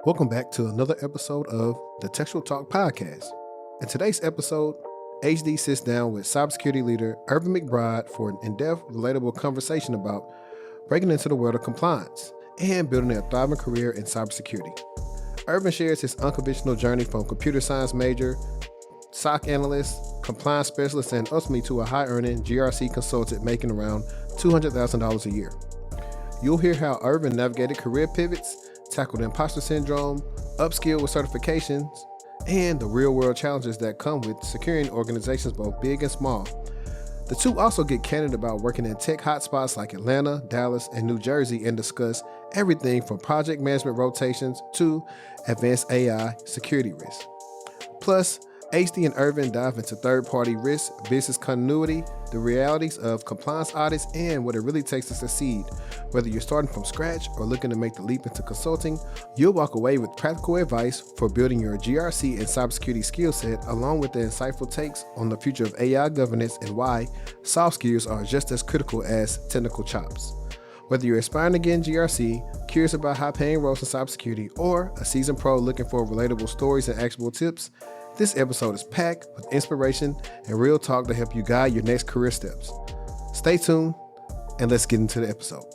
Welcome back to another episode of the Textual Talk Podcast. In today's episode, HD sits down with cybersecurity leader Irvin McBride for an in-depth, relatable conversation about breaking into the world of compliance and building a thriving career in cybersecurity. Irvin shares his unconventional journey from computer science major, SOC analyst, compliance specialist, and ultimately to a high-earning GRC consultant making around $200,000 a year. You'll hear how Irvin navigated career pivots, tackled imposter syndrome, upskilled with certifications, and the real-world challenges that come with securing organizations both big and small. The two also get candid about working in tech hotspots like Atlanta, Dallas, and New Jersey and discuss everything from project management rotations to advanced AI security risks. Plus, HD and Irvin dive into third-party risks, business continuity, the realities of compliance audits, and what it really takes to succeed. Whether you're starting from scratch or looking to make the leap into consulting, you'll walk away with practical advice for building your GRC and cybersecurity skill set, along with the insightful takes on the future of AI governance and why soft skills are just as critical as technical chops. Whether you're aspiring to get in GRC, curious about high-paying roles in cybersecurity, or a seasoned pro looking for relatable stories and actionable tips, this episode is packed with inspiration and real talk to help you guide your next career steps. Stay tuned, and let's get into the episode.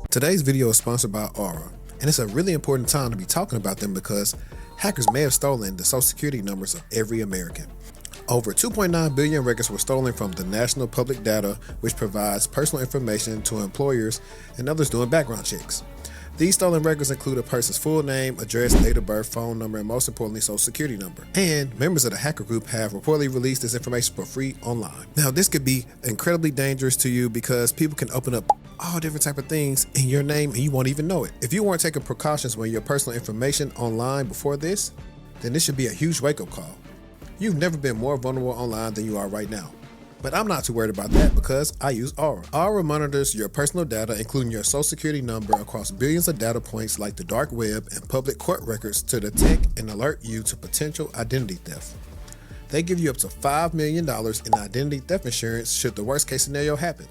Today's video is sponsored by Aura, and it's a really important time to be talking about them because hackers may have stolen the social security numbers of every American. Over 2.9 billion records were stolen from the National Public Data, which provides personal information to employers and others doing background checks. These stolen records include a person's full name, address, date of birth, phone number, and most importantly, social security number. And members of the hacker group have reportedly released this information for free online. Now, this could be incredibly dangerous to you because people can open up all different type of things in your name and you won't even know it. If you weren't taking precautions with your personal information online before this, then this should be a huge wake-up call. You've never been more vulnerable online than you are right now. But I'm not too worried about that because I use Aura. Aura monitors your personal data, including your social security number, across billions of data points like the dark web and public court records to detect and alert you to potential identity theft. They give you up to $5 million in identity theft insurance should the worst case scenario happen.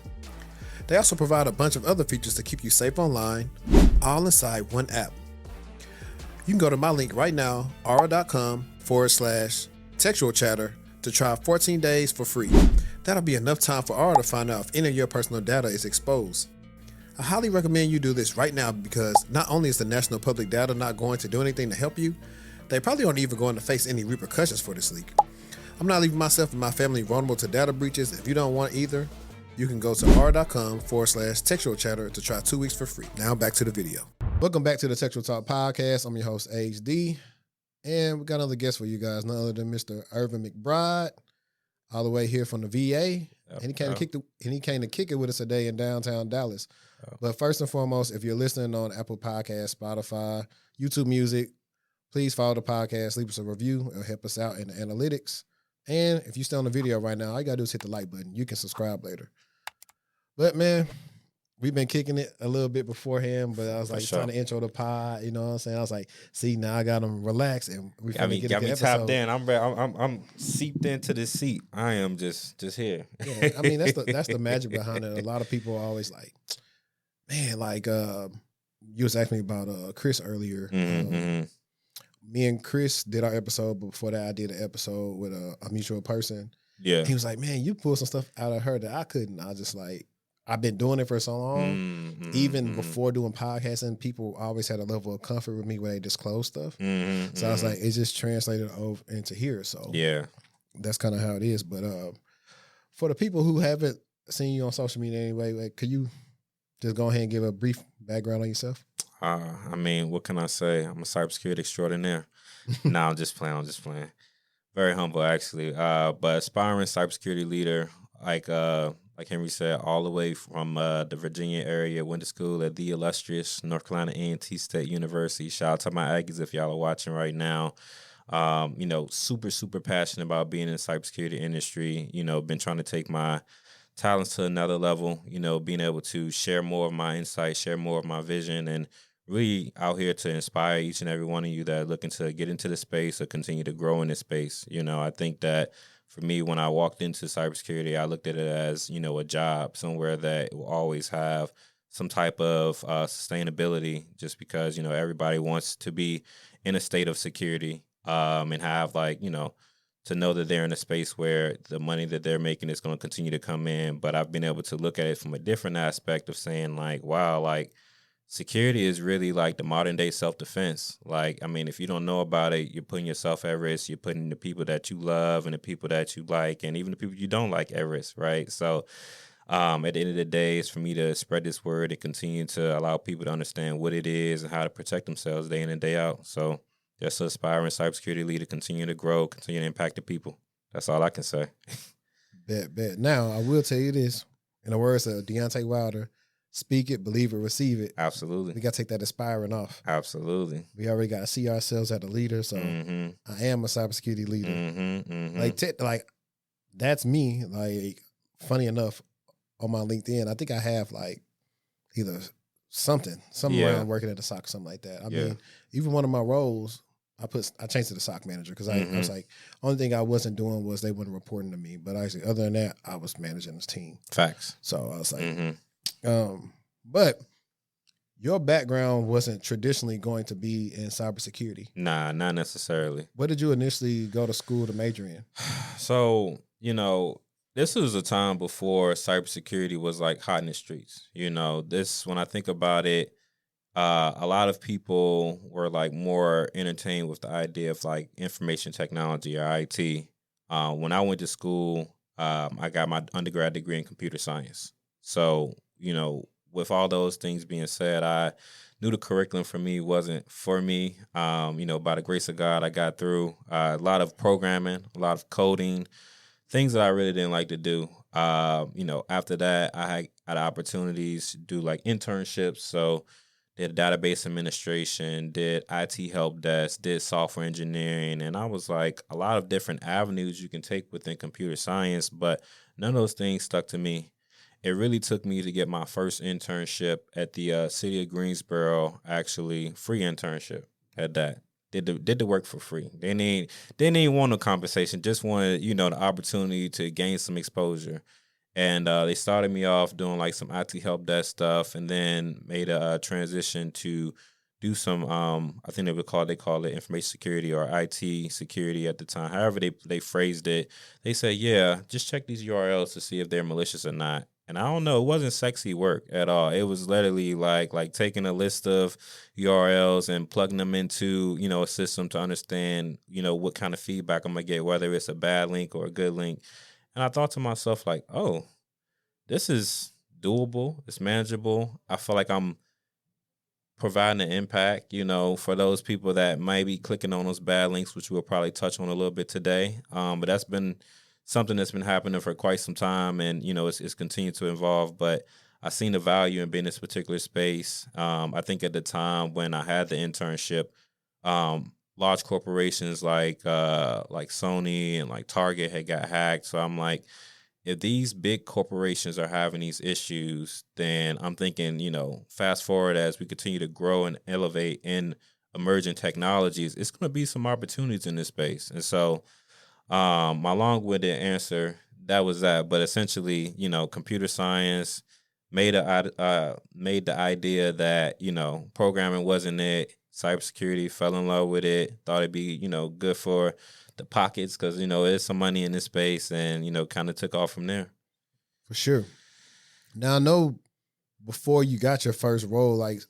They also provide a bunch of other features to keep you safe online, all inside one app. You can go to my link right now, aura.com/textual chatter, to try 14 days for free. That'll be enough time for Aura to find out if any of your personal data is exposed. I highly recommend you do this right now because not only is the National Public Data not going to do anything to help you, they probably aren't even going to face any repercussions for this leak. I'm not leaving myself and my family vulnerable to data breaches. If you don't want either, you can go to aura.com/textual chatter to try 2 weeks for free. Now back to the video. Welcome back to the Textual Talk Podcast. I'm your host, HD. And we got another guest for you guys, none other than Mr. Irvin McBride, all the way here from the VA. And he came to kick it with us today in downtown Dallas. But first and foremost, if you're listening on Apple Podcasts, Spotify, YouTube Music, please follow the podcast, leave us a review. It'll help us out in the analytics. And if you're still on the video right now, all you got to do is hit the like button. You can subscribe later. But, man, we've been kicking it a little bit beforehand, but I was like trying to intro the pod, you know what I'm saying? I was like, see, now I got them relaxed and we got me tapped in. I'm seeped into this seat. I am just here. Yeah, I mean that's the magic behind it. A lot of people are always like, man, like you was asking me about Chris earlier. Me and Chris did our episode, but before that I did an episode with a mutual person. Yeah. He was like, man, you pulled some stuff out of her that I couldn't. I was just like, I've been doing it for so long. Even before doing podcasting, people always had a level of comfort with me when they disclose stuff. So I was like, it just translated over into here. So yeah, that's kind of how it is. But for the people who haven't seen you on social media anyway, like, could you just go ahead and give a brief background on yourself? I mean, what can I say? I'm a cybersecurity extraordinaire. I'm just playing. Very humble, actually. But aspiring cybersecurity leader, like Henry said, all the way from the Virginia area, went to school at the illustrious North Carolina A&T State University. Shout out to my Aggies if y'all are watching right now. Super, super passionate about being in the cybersecurity industry. Been trying to take my talents to another level, being able to share more of my insights, share more of my vision, and really out here to inspire each and every one of you that are looking to get into the space or continue to grow in this space. I think that for me, when I walked into cybersecurity, I looked at it as, a job, somewhere that will always have some type of sustainability, just because everybody wants to be in a state of security, and have like to know that they're in a space where the money that they're making is going to continue to come in. But I've been able to look at it from a different aspect of saying like, wow, like security is really like the modern day self-defense. Like, I mean, if you don't know about it, you're putting yourself at risk. You're putting the people that you love and the people that you like and even the people you don't like at risk, right? So at the end of the day, it's for me to spread this word and continue to allow people to understand what it is and how to protect themselves day in and day out. So just an aspiring cybersecurity leader, continue to grow, continue to impact the people. That's all I can say. Bet. Now, I will tell you this. In the words of Deontay Wilder, speak it, believe it, receive it. Absolutely. We got to take that aspiring off. Absolutely. We already got to see ourselves as a leader. So I am a cybersecurity leader. Like that's me. Like, funny enough, on my LinkedIn, I think I have like either something around working at the SOC or something like that. I mean, even one of my roles, I changed to the SOC manager because I was like, only thing I wasn't doing was they weren't reporting to me. But actually, other than that, I was managing this team. Facts. So I was like, but your background wasn't traditionally going to be in cybersecurity. Nah, not necessarily. What did you initially go to school to major in? So, this was a time before cybersecurity was like hot in the streets. When I think about it, a lot of people were like more entertained with the idea of like information technology or IT. When I went to school, I got my undergrad degree in computer science. So, with all those things being said, I knew the curriculum for me wasn't for me. By the grace of God, I got through a lot of programming, a lot of coding, things that I really didn't like to do. After that, I had opportunities to do like internships. So did database administration, did IT help desk, did software engineering. And I was like, a lot of different avenues you can take within computer science, but none of those things stuck to me. It really took me to get my first internship at the city of Greensboro, actually free internship at that. Did the work for free. They didn't even want no compensation, just wanted, the opportunity to gain some exposure. And they started me off doing like some IT help desk stuff, and then made a transition to do some, I think they call it information security or IT security at the time. However they phrased it, they said, yeah, just check these URLs to see if they're malicious or not. And I don't know, it wasn't sexy work at all. It was literally like taking a list of URLs and plugging them into, a system to understand, what kind of feedback I'm going to get, whether it's a bad link or a good link. And I thought to myself, like, oh, this is doable. It's manageable. I feel like I'm providing an impact, for those people that might be clicking on those bad links, which we'll probably touch on a little bit today. But that's been something that's been happening for quite some time, and it's continued to evolve. But I seen the value in being in this particular space. I think at the time when I had the internship, large corporations like Sony and like Target had got hacked. So I'm like, if these big corporations are having these issues, then I'm thinking, fast forward as we continue to grow and elevate in emerging technologies, it's going to be some opportunities in this space. And so my long-winded answer, that was that. But essentially, computer science made the idea that, programming wasn't it. Cybersecurity, fell in love with it, thought it'd be, good for the pockets because, there's some money in this space, and, kind of took off from there. For sure. Now, I know before you got your first role, like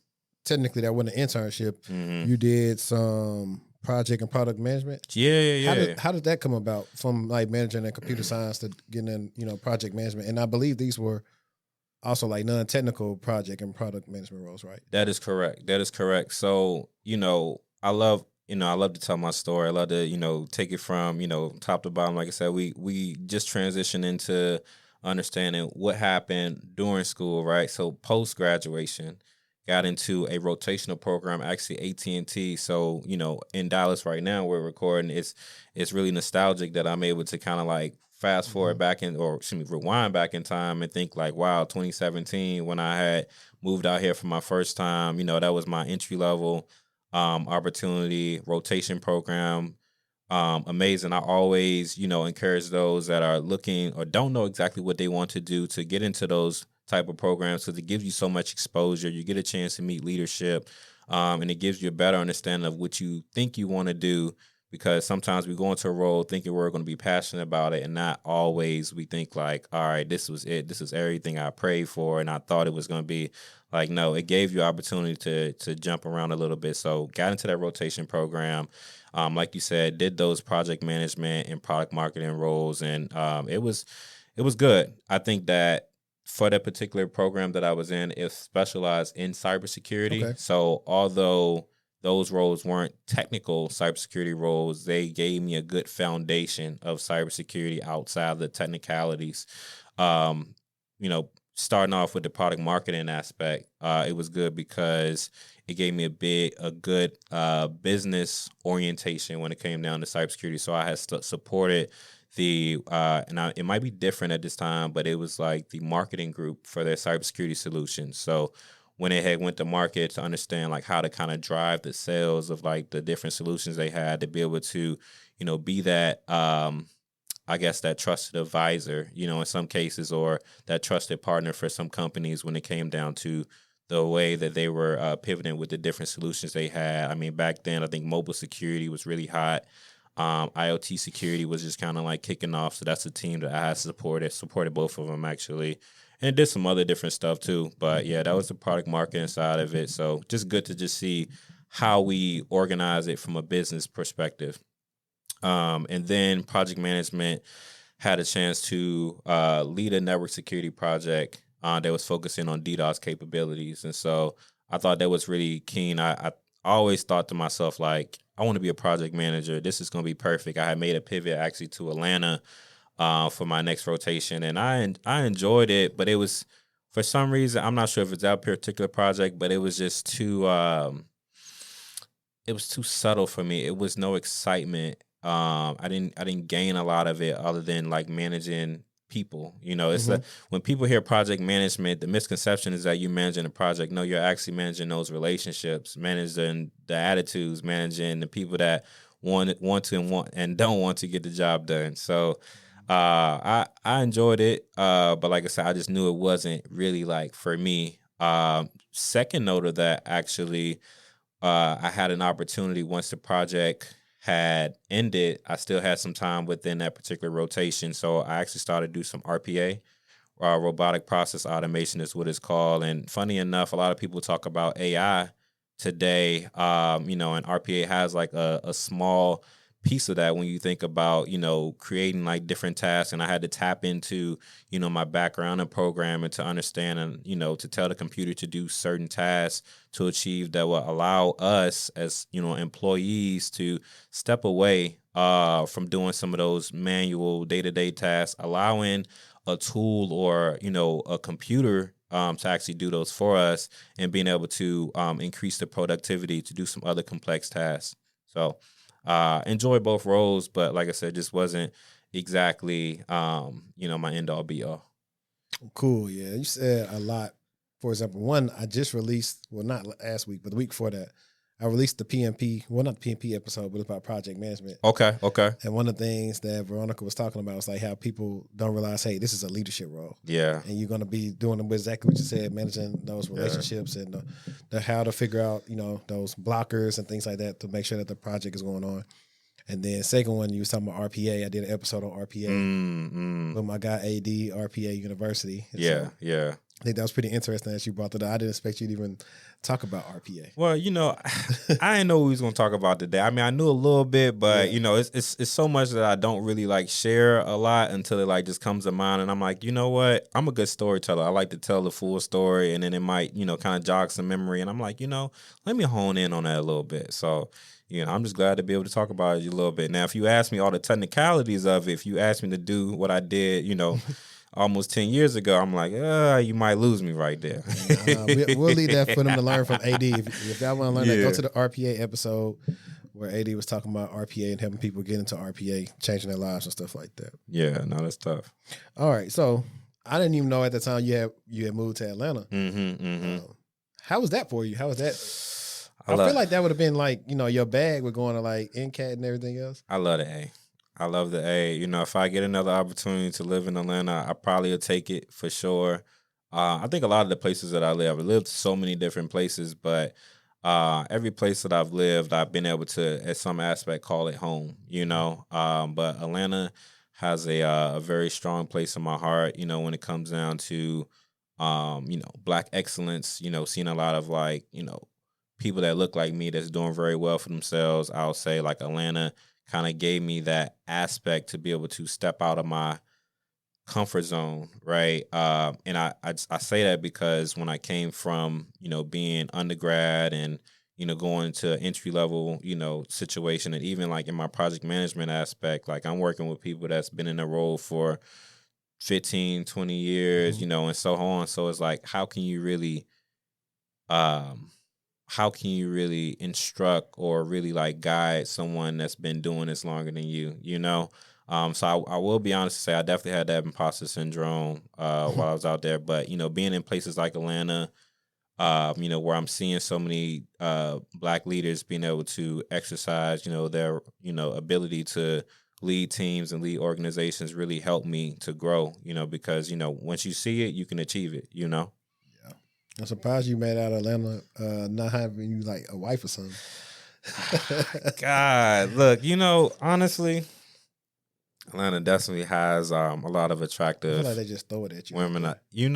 technically that wasn't an internship, you did some project and product management. Yeah. How did that come about from like managing in computer science to getting in, project management? And I believe these were also like non-technical project and product management roles, right? That is correct. So, I love to tell my story. I love to, take it from, top to bottom. Like I said, we just transitioned into understanding what happened during school, right? So post-graduation, got into a rotational program, actually AT&T. So, in Dallas right now, we're recording. It's really nostalgic that I'm able to kind of like fast forward back rewind back in time and think like, wow, 2017, when I had moved out here for my first time, that was my entry level opportunity, rotation program. Amazing. I always, encourage those that are looking or don't know exactly what they want to do to get into those type of programs because it gives you so much exposure. You get a chance to meet leadership, and it gives you a better understanding of what you think you want to do. Because sometimes we go into a role thinking we're going to be passionate about it, and not always we think like, all right, this was it. This is everything I prayed for, and I thought it was going to be. Like, no, it gave you opportunity to jump around a little bit. So got into that rotation program. Like you said, did those project management and product marketing roles, and it was good. I think that for that particular program that I was in, it specialized in cybersecurity. Okay. So although those roles weren't technical cybersecurity roles, they gave me a good foundation of cybersecurity outside of the technicalities. You know, starting off with the product marketing aspect, it was good because it gave me a good business orientation when it came down to cybersecurity. So I had supported it might be different at this time, but it was like the marketing group for their cybersecurity solutions. So when they had went to market to understand like how to kind of drive the sales of like the different solutions they had, to be able to, be that, I guess, that trusted advisor, in some cases, or that trusted partner for some companies when it came down to the way that they were pivoting with the different solutions they had. I mean, back then, I think mobile security was really hot. IoT security was just kind of like kicking off. So that's a team that I had supported both of them actually. And it did some other different stuff too. But yeah, that was the product marketing side of it. So just good to just see how we organize it from a business perspective. And then project management, had a chance to lead a network security project that was focusing on DDoS capabilities. And so I thought that was really keen. I always thought to myself, like, I want to be a project manager. This is going to be perfect. I had made a pivot actually to Atlanta for my next rotation, and I enjoyed it, but it was, for some reason, I'm not sure if it's that particular project, but it was just too it was too subtle for me. It was no excitement. I didn't gain a lot of it other than like managing people. It's when people hear project management, the misconception is that you're managing a project. No, you're actually managing those relationships, managing the attitudes, managing the people that want and don't want to get the job done. So I enjoyed it, but like I said, I just knew it wasn't really like for me. Second note of that, actually, I had an opportunity once the project had ended. I still had some time within that particular rotation, so I actually started to do some RPA. Robotic process automation is what it's called. And funny enough, a lot of people talk about AI today, and RPA has like a small piece of that when you think about, creating like different tasks. And I had to tap into, my background in programming to understand and, to tell the computer to do certain tasks to achieve that will allow us as, employees to step away from doing some of those manual day-to-day tasks, allowing a tool or, a computer to actually do those for us, and being able to increase the productivity to do some other complex tasks. So enjoy both roles, but like I said, just wasn't exactly, my end all be all. Cool. Yeah. You said a lot. For example, one, I just released, well, not last week, but the week before that, I released the PMP, well, not the PMP episode, but it's about project management. Okay. And one of the things that Veronica was talking about was like how people don't realize, hey, this is a leadership role. Yeah. And you're going to be doing exactly what you said, managing those relationships and the how to figure out, those blockers and things like that to make sure that the project is going on. And then second one, you was talking about RPA. I did an episode on RPA with my guy AD, RPA University. And yeah. I think that was pretty interesting that you brought that up. I didn't expect you to even talk about RPA. Well, I didn't know what we was going to talk about today. I mean, I knew a little bit, but it's so much that I don't really like share a lot until it like just comes to mind. And I'm like, you know what? I'm a good storyteller. I like to tell the full story, and then it might, kind of jog some memory. And I'm like, let me hone in on that a little bit. So, I'm just glad to be able to talk about it a little bit. Now, if you ask me all the technicalities of it, if you ask me to do what I did, almost 10 years ago, I'm like, you might lose me right there. We'll leave that for them to learn from AD. If y'all want to learn that, go to the RPA episode where AD was talking about RPA and helping people get into RPA, changing their lives and stuff like that. Yeah, no, that's tough. All right, so I didn't even know at the time you had moved to Atlanta. How was that for you? How was that? I feel like that would have been like, your bag with going to like NCAT and everything else. I love the A. I love the A. If I get another opportunity to live in Atlanta, I probably will take it for sure. I think a lot of the places that I've lived so many different places, but every place that I've lived, I've been able to, at some aspect, call it home. But Atlanta has a very strong place in my heart. When it comes down to, Black excellence. Seeing a lot of people that look like me that's doing very well for themselves. I'll say like Atlanta kind of gave me that aspect to be able to step out of my comfort zone, right? And I say that because when I came from being undergrad and going to entry level situation, and even like in my project management aspect, like I'm working with people that's been in a role for 15, 20 years, and so on. So it's like, um how can you really instruct or really like guide someone that's been doing this longer than you? So I will be honest to say I definitely had that imposter syndrome while I was out there. But being in places like Atlanta, where I'm seeing so many Black leaders being able to exercise, their ability to lead teams and lead organizations really helped me to grow. Because once you see it, you can achieve it. Yeah. I'm surprised you made out of Atlanta not having you like a wife or something. God, look, honestly, Atlanta definitely has a lot of I attractive feel like they just throw it at you. women. Like they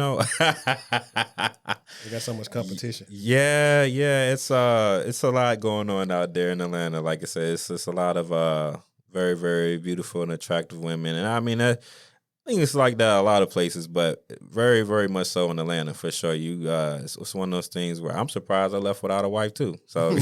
got so much competition. Yeah, it's a lot going on out there in Atlanta. Like I said, it's just a lot of very, very beautiful and attractive women, and I mean I think it's like that a lot of places, but very, very much so in Atlanta for sure. It's one of those things where I'm surprised I left without a wife too. So,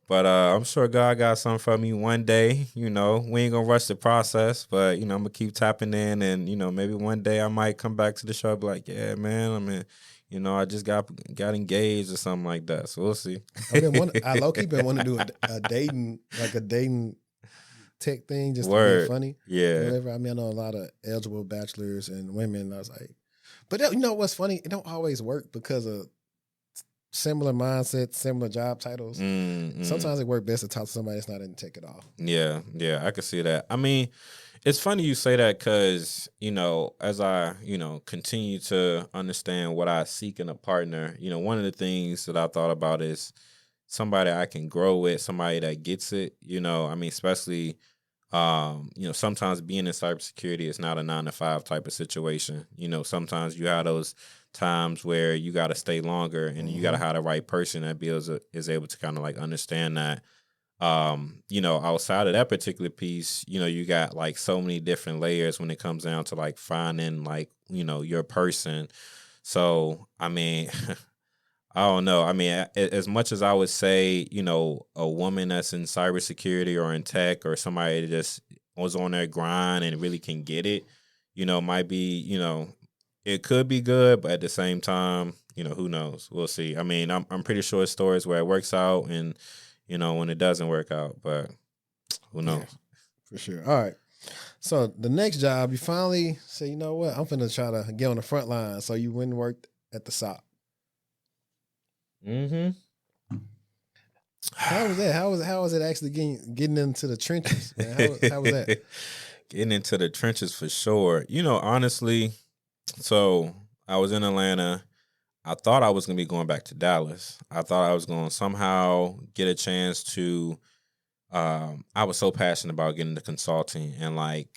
but I'm sure God got something for me one day. We ain't gonna rush the process, but I'm gonna keep tapping in, and maybe one day I might come back to the show, and be like, yeah, man, I mean, I just got engaged or something like that. So we'll see. I low key been wanting to do a dating tech thing just to Word. be funny. Yeah. Whatever. I mean, I know a lot of eligible bachelors and women. I was like, but what's funny? It don't always work because of similar mindsets, similar job titles. Sometimes it works best to talk to somebody that's not in tech at all. Yeah, I can see that. I mean, it's funny you say that because, as I, continue to understand what I seek in a partner, one of the things that I thought about is somebody I can grow with, somebody that gets it, I mean, especially, sometimes being in cybersecurity is not a 9 to 5 type of situation. Sometimes you have those times where you got to stay longer and you got to have the right person that is able to kind of like understand that. Outside of that particular piece, you got like so many different layers when it comes down to like finding like, your person. So, I mean, I don't know. I mean, as much as I would say, a woman that's in cybersecurity or in tech or somebody that just was on their grind and really can get it, might be, it could be good, but at the same time, who knows? We'll see. I mean, I'm pretty sure it's stories where it works out and, when it doesn't work out, but who knows? Yeah, for sure. All right. So the next job, you finally say, you know what? I'm finna try to get on the front line. So you went and worked at the SOC. How was that? How was it actually getting into the trenches? Man? How was that? Getting into the trenches for sure. Honestly, so I was in Atlanta. I thought I was going to be going back to Dallas. I thought I was going to somehow get a chance to. I was so passionate about getting into consulting, and like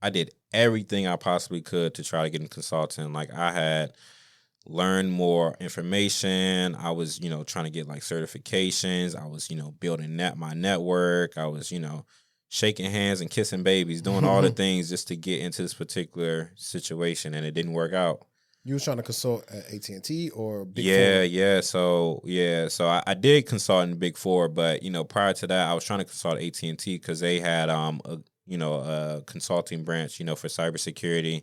I did everything I possibly could to try to get into consulting. Like I had learned more information. I was, trying to get like certifications. I was, building my network. I was, shaking hands and kissing babies, doing all the things just to get into this particular situation, and it didn't work out. You was trying to consult at AT&T or Big Four? So I did consult in Big Four, but prior to that, I was trying to consult AT&T because they had a consulting branch, for cybersecurity.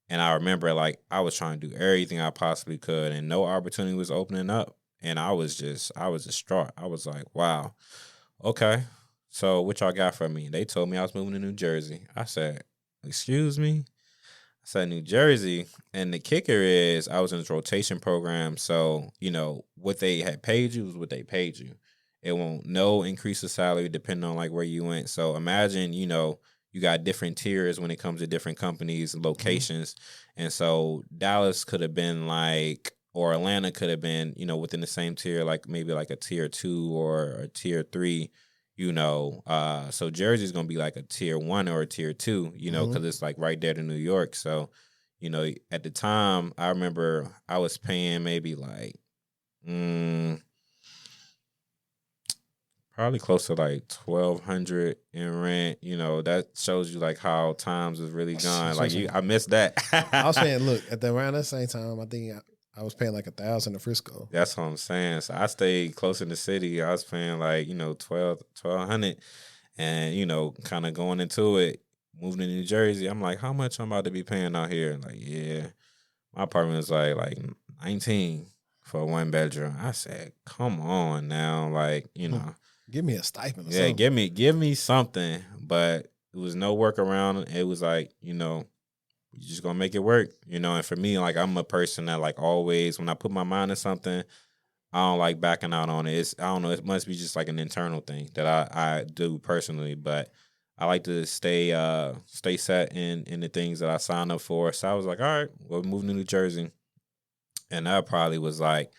And I remember like I was trying to do everything I possibly could, and no opportunity was opening up. And I was distraught. I was like, wow, okay. So what y'all got for me? They told me I was moving to New Jersey. I said, excuse me? I said, New Jersey. And the kicker is I was in this rotation program. So, what they had paid you was what they paid you. It won't no increase of salary depending on like where you went. So imagine, you you got different tiers when it comes to different companies and locations. And so Dallas could have been like, or Atlanta could have been, you know, within the same tier, like maybe like a tier 2 or a tier 3, you know. So Jersey's going to be like a tier 1 or a tier 2, you know, because it's like right there to New York. So, you know, at the time, I remember I was paying maybe like, probably close to like 1,200 in rent. You know, that shows you like how times is really gone. Like I missed that. I was paying. Look, around that same time, I think I was paying like $1,000 in Frisco. That's what I'm saying. So I stayed close in the city. I was paying like, you know, 1,200, and you know, kind of going into it, moving to New Jersey. I'm like, how much I'm about to be paying out here? And like, yeah, my apartment was like 19 for a 1 bedroom. I said, come on now, like, you know. Give me a stipend or yeah, something. give me something. But it was no workaround. It was like, you know, you just gonna make it work, you know. And for me, like, I'm a person that like always, when I put my mind to something, I don't like backing out on it. I don't know, it must be just like an internal thing that I do personally. But I like to stay set in the things that I sign up for. So I was like, all right, well, moving to New Jersey. And that probably was like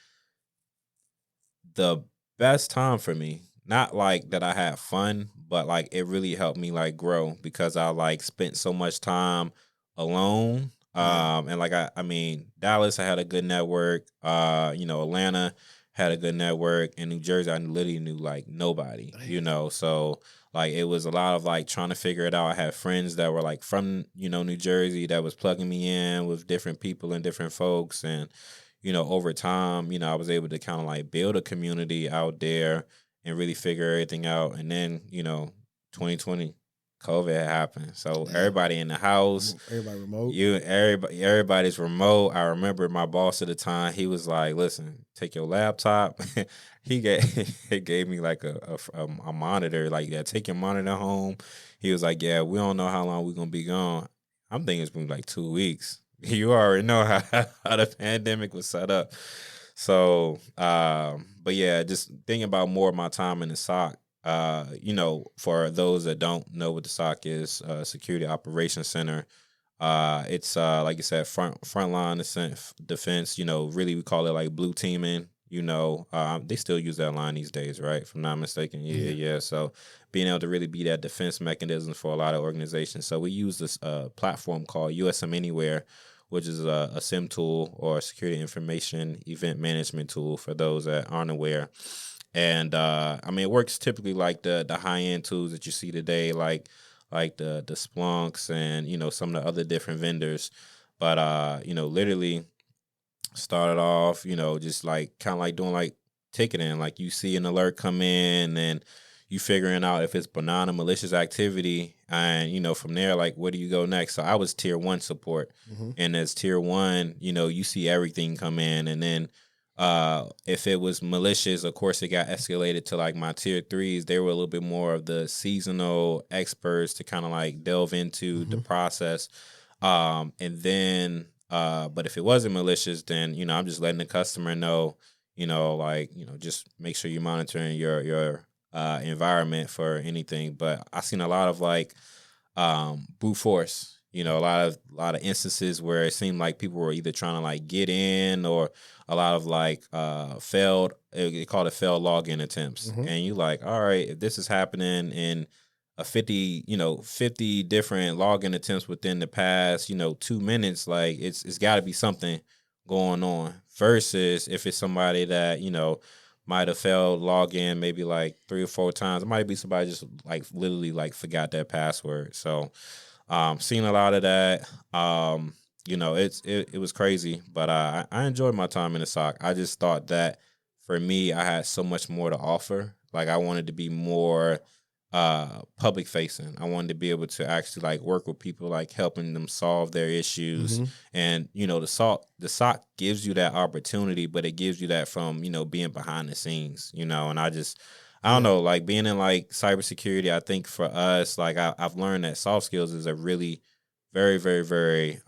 the best time for me. Not like that I had fun, but like it really helped me like grow, because I like spent so much time alone. And like I mean, Dallas, I had a good network. You know, Atlanta had a good network. In New Jersey, I literally knew like nobody. You know, so like it was a lot of like trying to figure it out. I had friends that were like from, you know, New Jersey, that was plugging me in with different people and different folks. And you know, over time, you know, I was able to kind of like build a community out there and really figure everything out. And then, you know, 2020, COVID had happened. So everybody in the house, everybody remote. Everybody's remote. I remember my boss at the time, he was like, listen, take your laptop. he gave me like a monitor, like, yeah, take your monitor home. He was like, yeah, we don't know how long we're going to be gone. I'm thinking it's been like 2 weeks. You already know how the pandemic was set up. So, but yeah, just thinking about more of my time in the SOC. You know, for those that don't know what the SOC is, Security Operations Center. It's like you said, frontline defense. You know, really we call it like blue teaming. You know, they still use that line these days, right? If I'm not mistaken. Yeah. So being able to really be that defense mechanism for a lot of organizations. So we use this platform called USM Anywhere, which is a SIM tool, or a security information event management tool, for those that aren't aware. And I mean, it works typically like the high end tools that you see today, like the Splunks and, you know, some of the other different vendors. But you know, literally started off, you know, just like kind of like doing like ticketing. Like you see an alert come in, and you figuring out if it's banana malicious activity, and you know, from there, like, where do you go next? So I was tier 1 support, and as tier 1, you know, you see everything come in, and then if it was malicious, of course, it got escalated to like my tier 3s. They were a little bit more of the seasonal experts to kind of like delve into the process, and then but if it wasn't malicious, then, you know, I'm just letting the customer know, you know, like, you know, just make sure you're monitoring your environment for anything. But I've seen a lot of like brute force. You know, a lot of instances where it seemed like people were either trying to like get in, or a lot of like failed. They call it failed login attempts. And you like, all right, if this is happening in a 50 different login attempts within the past, you know, 2 minutes, like it's got to be something going on. Versus if it's somebody that, you know, might have failed login maybe like 3 or 4 times. It might be somebody just like literally like forgot their password. So seen a lot of that. You know, it was crazy, but I enjoyed my time in the SOC. I just thought that for me, I had so much more to offer. Like I wanted to be more public facing. I wanted to be able to actually like work with people, like helping them solve their issues. And you know, the SOC gives you that opportunity, but it gives you that from, you know, being behind the scenes, you know. And I don't know, like being in like cybersecurity, I think for us, like I've learned that soft skills is a really very, very, very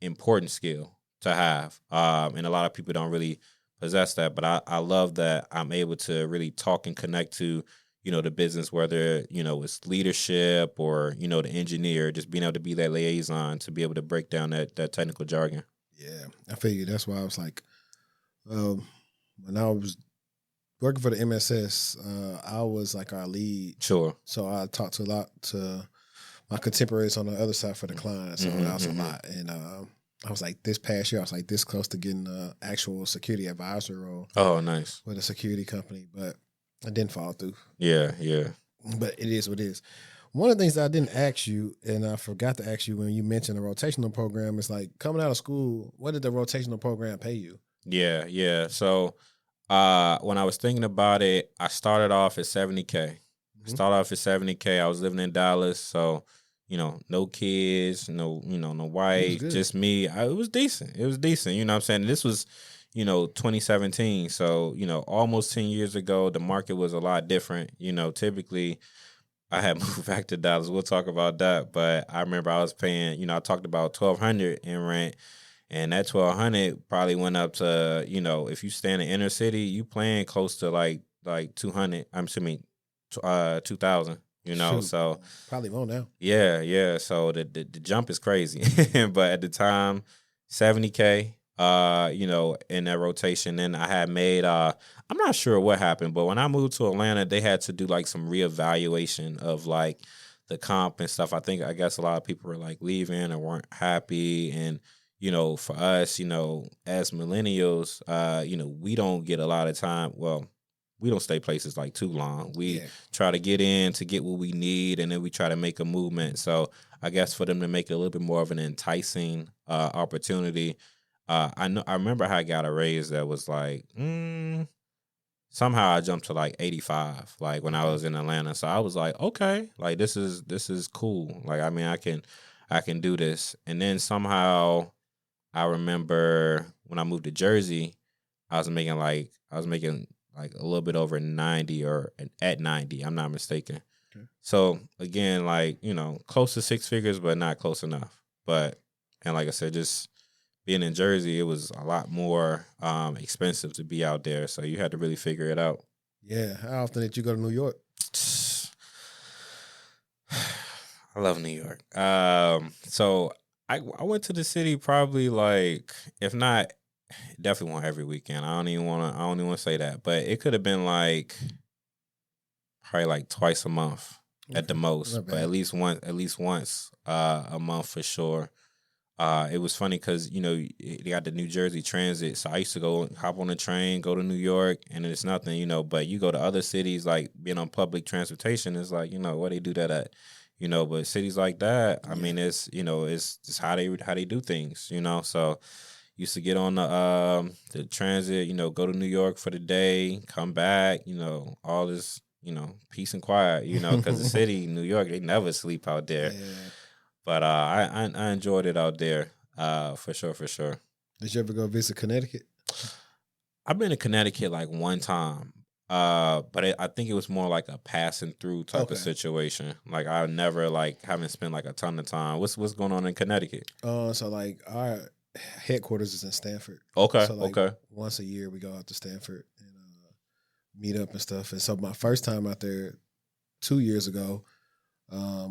important skill to have. And a lot of people don't really possess that, but I love that I'm able to really talk and connect to, the business, whether, it's leadership or, the engineer, just being able to be that liaison to be able to break down that technical jargon. Yeah, I figured that's why I was like, when I was working for the MSS, I was like our lead. Sure. So I talked a lot to my contemporaries on the other side for the clients. So that was a lot. And I was like, this past year, I was like this close to getting an actual security advisor role. Oh, nice. With a security company, but I didn't fall through. Yeah. But it is what it is. One of the things that I didn't ask you, and I forgot to ask you when you mentioned the rotational program, is like coming out of school, what did the rotational program pay you? Yeah. So when I was thinking about it, I started off at $70K. Started off at $70K. I was living in Dallas, so no kids, no wife, just me. It was decent. You know what I'm saying? This was 2017. So, almost 10 years ago, the market was a lot different. Typically I had moved back to Dallas. We'll talk about that. But I remember I was paying, I talked about $1,200 in rent. And that $1,200 probably went up to, if you stay in the inner city, you paying close to like 200. I'm assuming 2,000. Shoot, so probably more now. Yeah. So the jump is crazy, but at the time, $70K. In that rotation, then I had made. I'm not sure what happened, but when I moved to Atlanta, they had to do like some reevaluation of like the comp and stuff. I guess a lot of people were like leaving or weren't happy, and for us, as millennials, we don't get a lot of time. Well, we don't stay places like too long. We try to get in to get what we need, and then we try to make a movement. So I guess for them to make it a little bit more of an enticing opportunity, I remember how I got a raise that was like somehow I jumped to like 85, like when I was in Atlanta. So I was like, okay, like this is cool. Like I mean, I can do this. And then somehow I remember when I moved to Jersey, I was making like a little bit over 90 or at 90. I'm not mistaken. Okay. So again, like, close to six figures, but not close enough. And like I said, just being in Jersey, it was a lot more expensive to be out there. So you had to really figure it out. Yeah. How often did you go to New York? I love New York. So I went to the city probably like, if not, definitely went every weekend. I don't even want to say that, but it could have been like probably like twice a month at the most, but at least once a month for sure. It was funny because they got the New Jersey Transit, so I used to go hop on the train, go to New York, and it's nothing, But you go to other cities, like being on public transportation, is like where they do that at, But cities like that, I mean, it's it's just how they do things, So used to get on the transit, go to New York for the day, come back, all this, peace and quiet, because the city, New York, they never sleep out there. Yeah. But I enjoyed it out there, for sure. Did you ever go visit Connecticut? I've been to Connecticut like one time, but I think it was more like a passing through type of situation. Like I never haven't spent like a ton of time. What's going on in Connecticut? So like our headquarters is in Stamford. Okay, so once a year we go out to Stamford and meet up and stuff. And so my first time out there 2 years ago,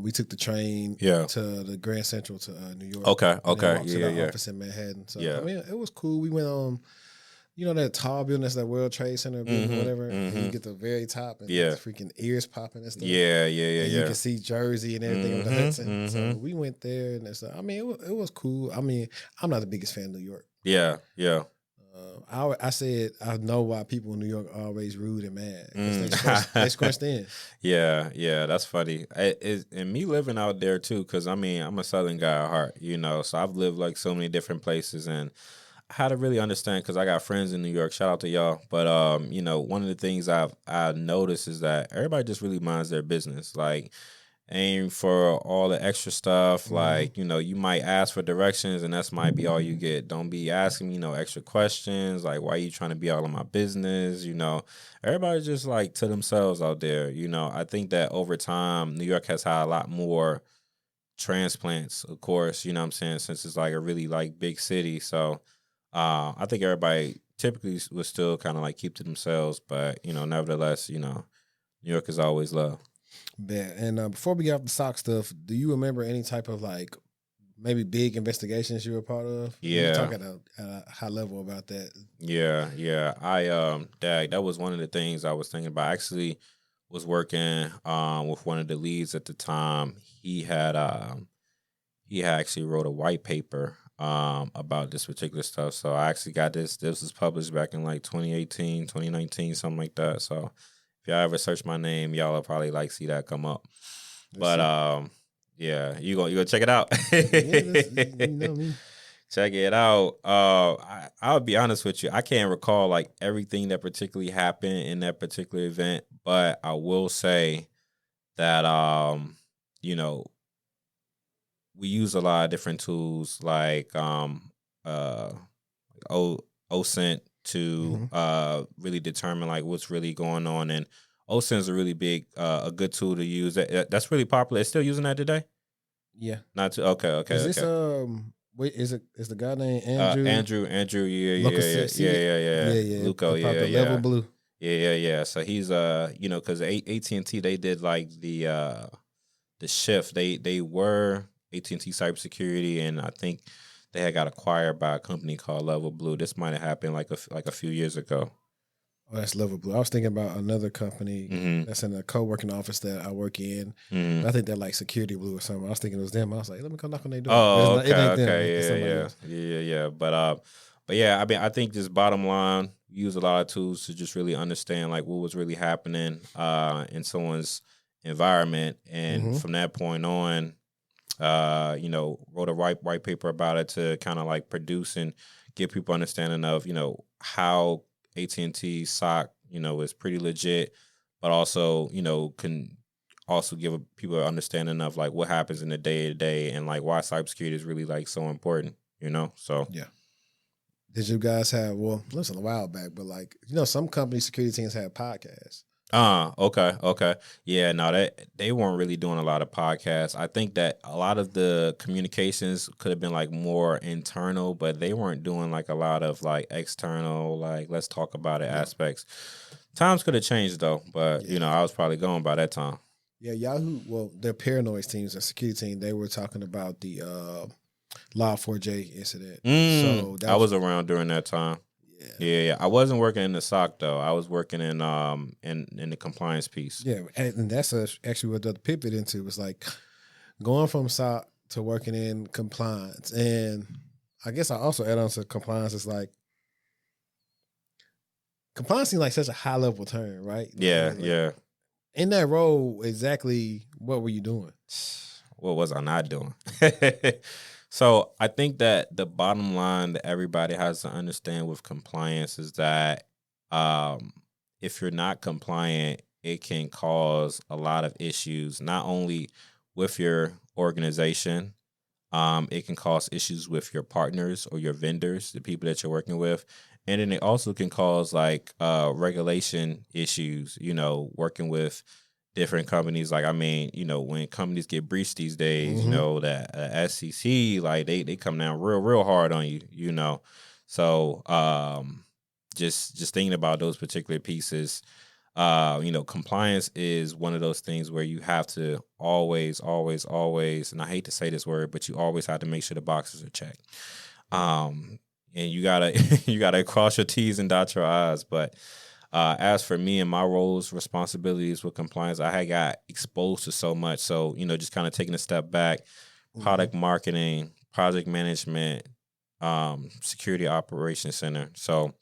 we took the train to the Grand Central to New York. Okay. To the office in Manhattan. So I mean, it was cool. We went on, that tall building, that's that World Trade Center building, or whatever. And you get to the very top, and the freaking ears popping and stuff. Yeah. You can see Jersey and everything on the Hudson. So we went there and stuff. I mean, it was cool. I mean, I'm not the biggest fan of New York. Yeah. I said I know why people in New York are always rude and mad because they scrunched in. Yeah, that's funny. And me living out there too, because I mean I'm a Southern guy at heart, so I've lived like so many different places, and I had to really understand because I got friends in New York. Shout out to y'all. But one of the things I've noticed is that everybody just really minds their business. Like, aim for all the extra stuff. Like, you might ask for directions and that's might be all you get. Don't be asking me no extra questions. Like, why are you trying to be all in my business? Everybody's just like to themselves out there. I think that over time, New York has had a lot more transplants, of course, what I'm saying, since it's like a really like big city. So I think everybody typically would still kind of like keep to themselves. But, nevertheless, New York is always love. Bet. And before we get off the SOC stuff, do you remember any type of like maybe big investigations you were a part of? Yeah. You talk at a high level about that. Yeah. That was one of the things I was thinking about. I actually was working with one of the leads at the time. He had actually wrote a white paper about this particular stuff. So I actually got this. This was published back in like 2018, 2019, something like that. So if y'all ever search my name, y'all will probably like see that come up. But yeah, you gonna check it out. You know me. Check it out. I'll be honest with you. I can't recall like everything that particularly happened in that particular event, but I will say that you know, we use a lot of different tools like OSINT to really determine like what's really going on, and OSINT is a really big a good tool to use. That's really popular. It's still using that today? Yeah. Not too okay. Is this wait, is the guy named Andrew? Andrew, yeah. Luco, Level Blue. Yeah. So he's because AT&T, they did like the shift. They were AT&T cybersecurity, and I think they had got acquired by a company called Level Blue. This might have happened like a few years ago. Oh, that's Level Blue. I was thinking about another company that's in a co-working office that I work in. I think they're like Security Blue or something. I was thinking it was them. I was like, let me go knock on their door. Oh, It ain't okay. them. Yeah. But yeah, I mean, I think just bottom line, use a lot of tools to just really understand like what was really happening in someone's environment, and from that point on, wrote a white paper about it to kind of like produce and give people understanding of how AT&T SOC is pretty legit, but also can also give people an understanding of like what happens in the day to day and like why cybersecurity is really like so important. So yeah. Did you guys have listen a while back, but like some company security teams have podcasts. Okay. Yeah, no, they weren't really doing a lot of podcasts. I think that a lot of the communications could have been like more internal, but they weren't doing like a lot of like external, like let's talk about it aspects. Times could have changed though, but I was probably going by that time. Yeah, Yahoo, their paranoid teams, their security team, they were talking about the Log4j incident. So I was around during that time. Yeah. I wasn't working in the SOC though. I was working in the compliance piece. Yeah, and that's actually what the pivot into was like going from SOC to working in compliance. And I guess I also add on to compliance is like compliance seems like such a high level term, right? Yeah. In that role, exactly what were you doing? What was I not doing? So I think that the bottom line that everybody has to understand with compliance is that if you're not compliant, it can cause a lot of issues, not only with your organization, it can cause issues with your partners or your vendors, the people that you're working with. And then it also can cause like regulation issues, working with different companies. Like, I mean, when companies get breached these days, that SEC, like they come down real hard on you, So just thinking about those particular pieces, compliance is one of those things where you have to always, and I hate to say this word, but you always have to make sure the boxes are checked. And you gotta cross your T's and dot your I's. But as for me and my roles, responsibilities with compliance, I had got exposed to so much. So, just kind of taking a step back, product marketing, project management, security operations center. So,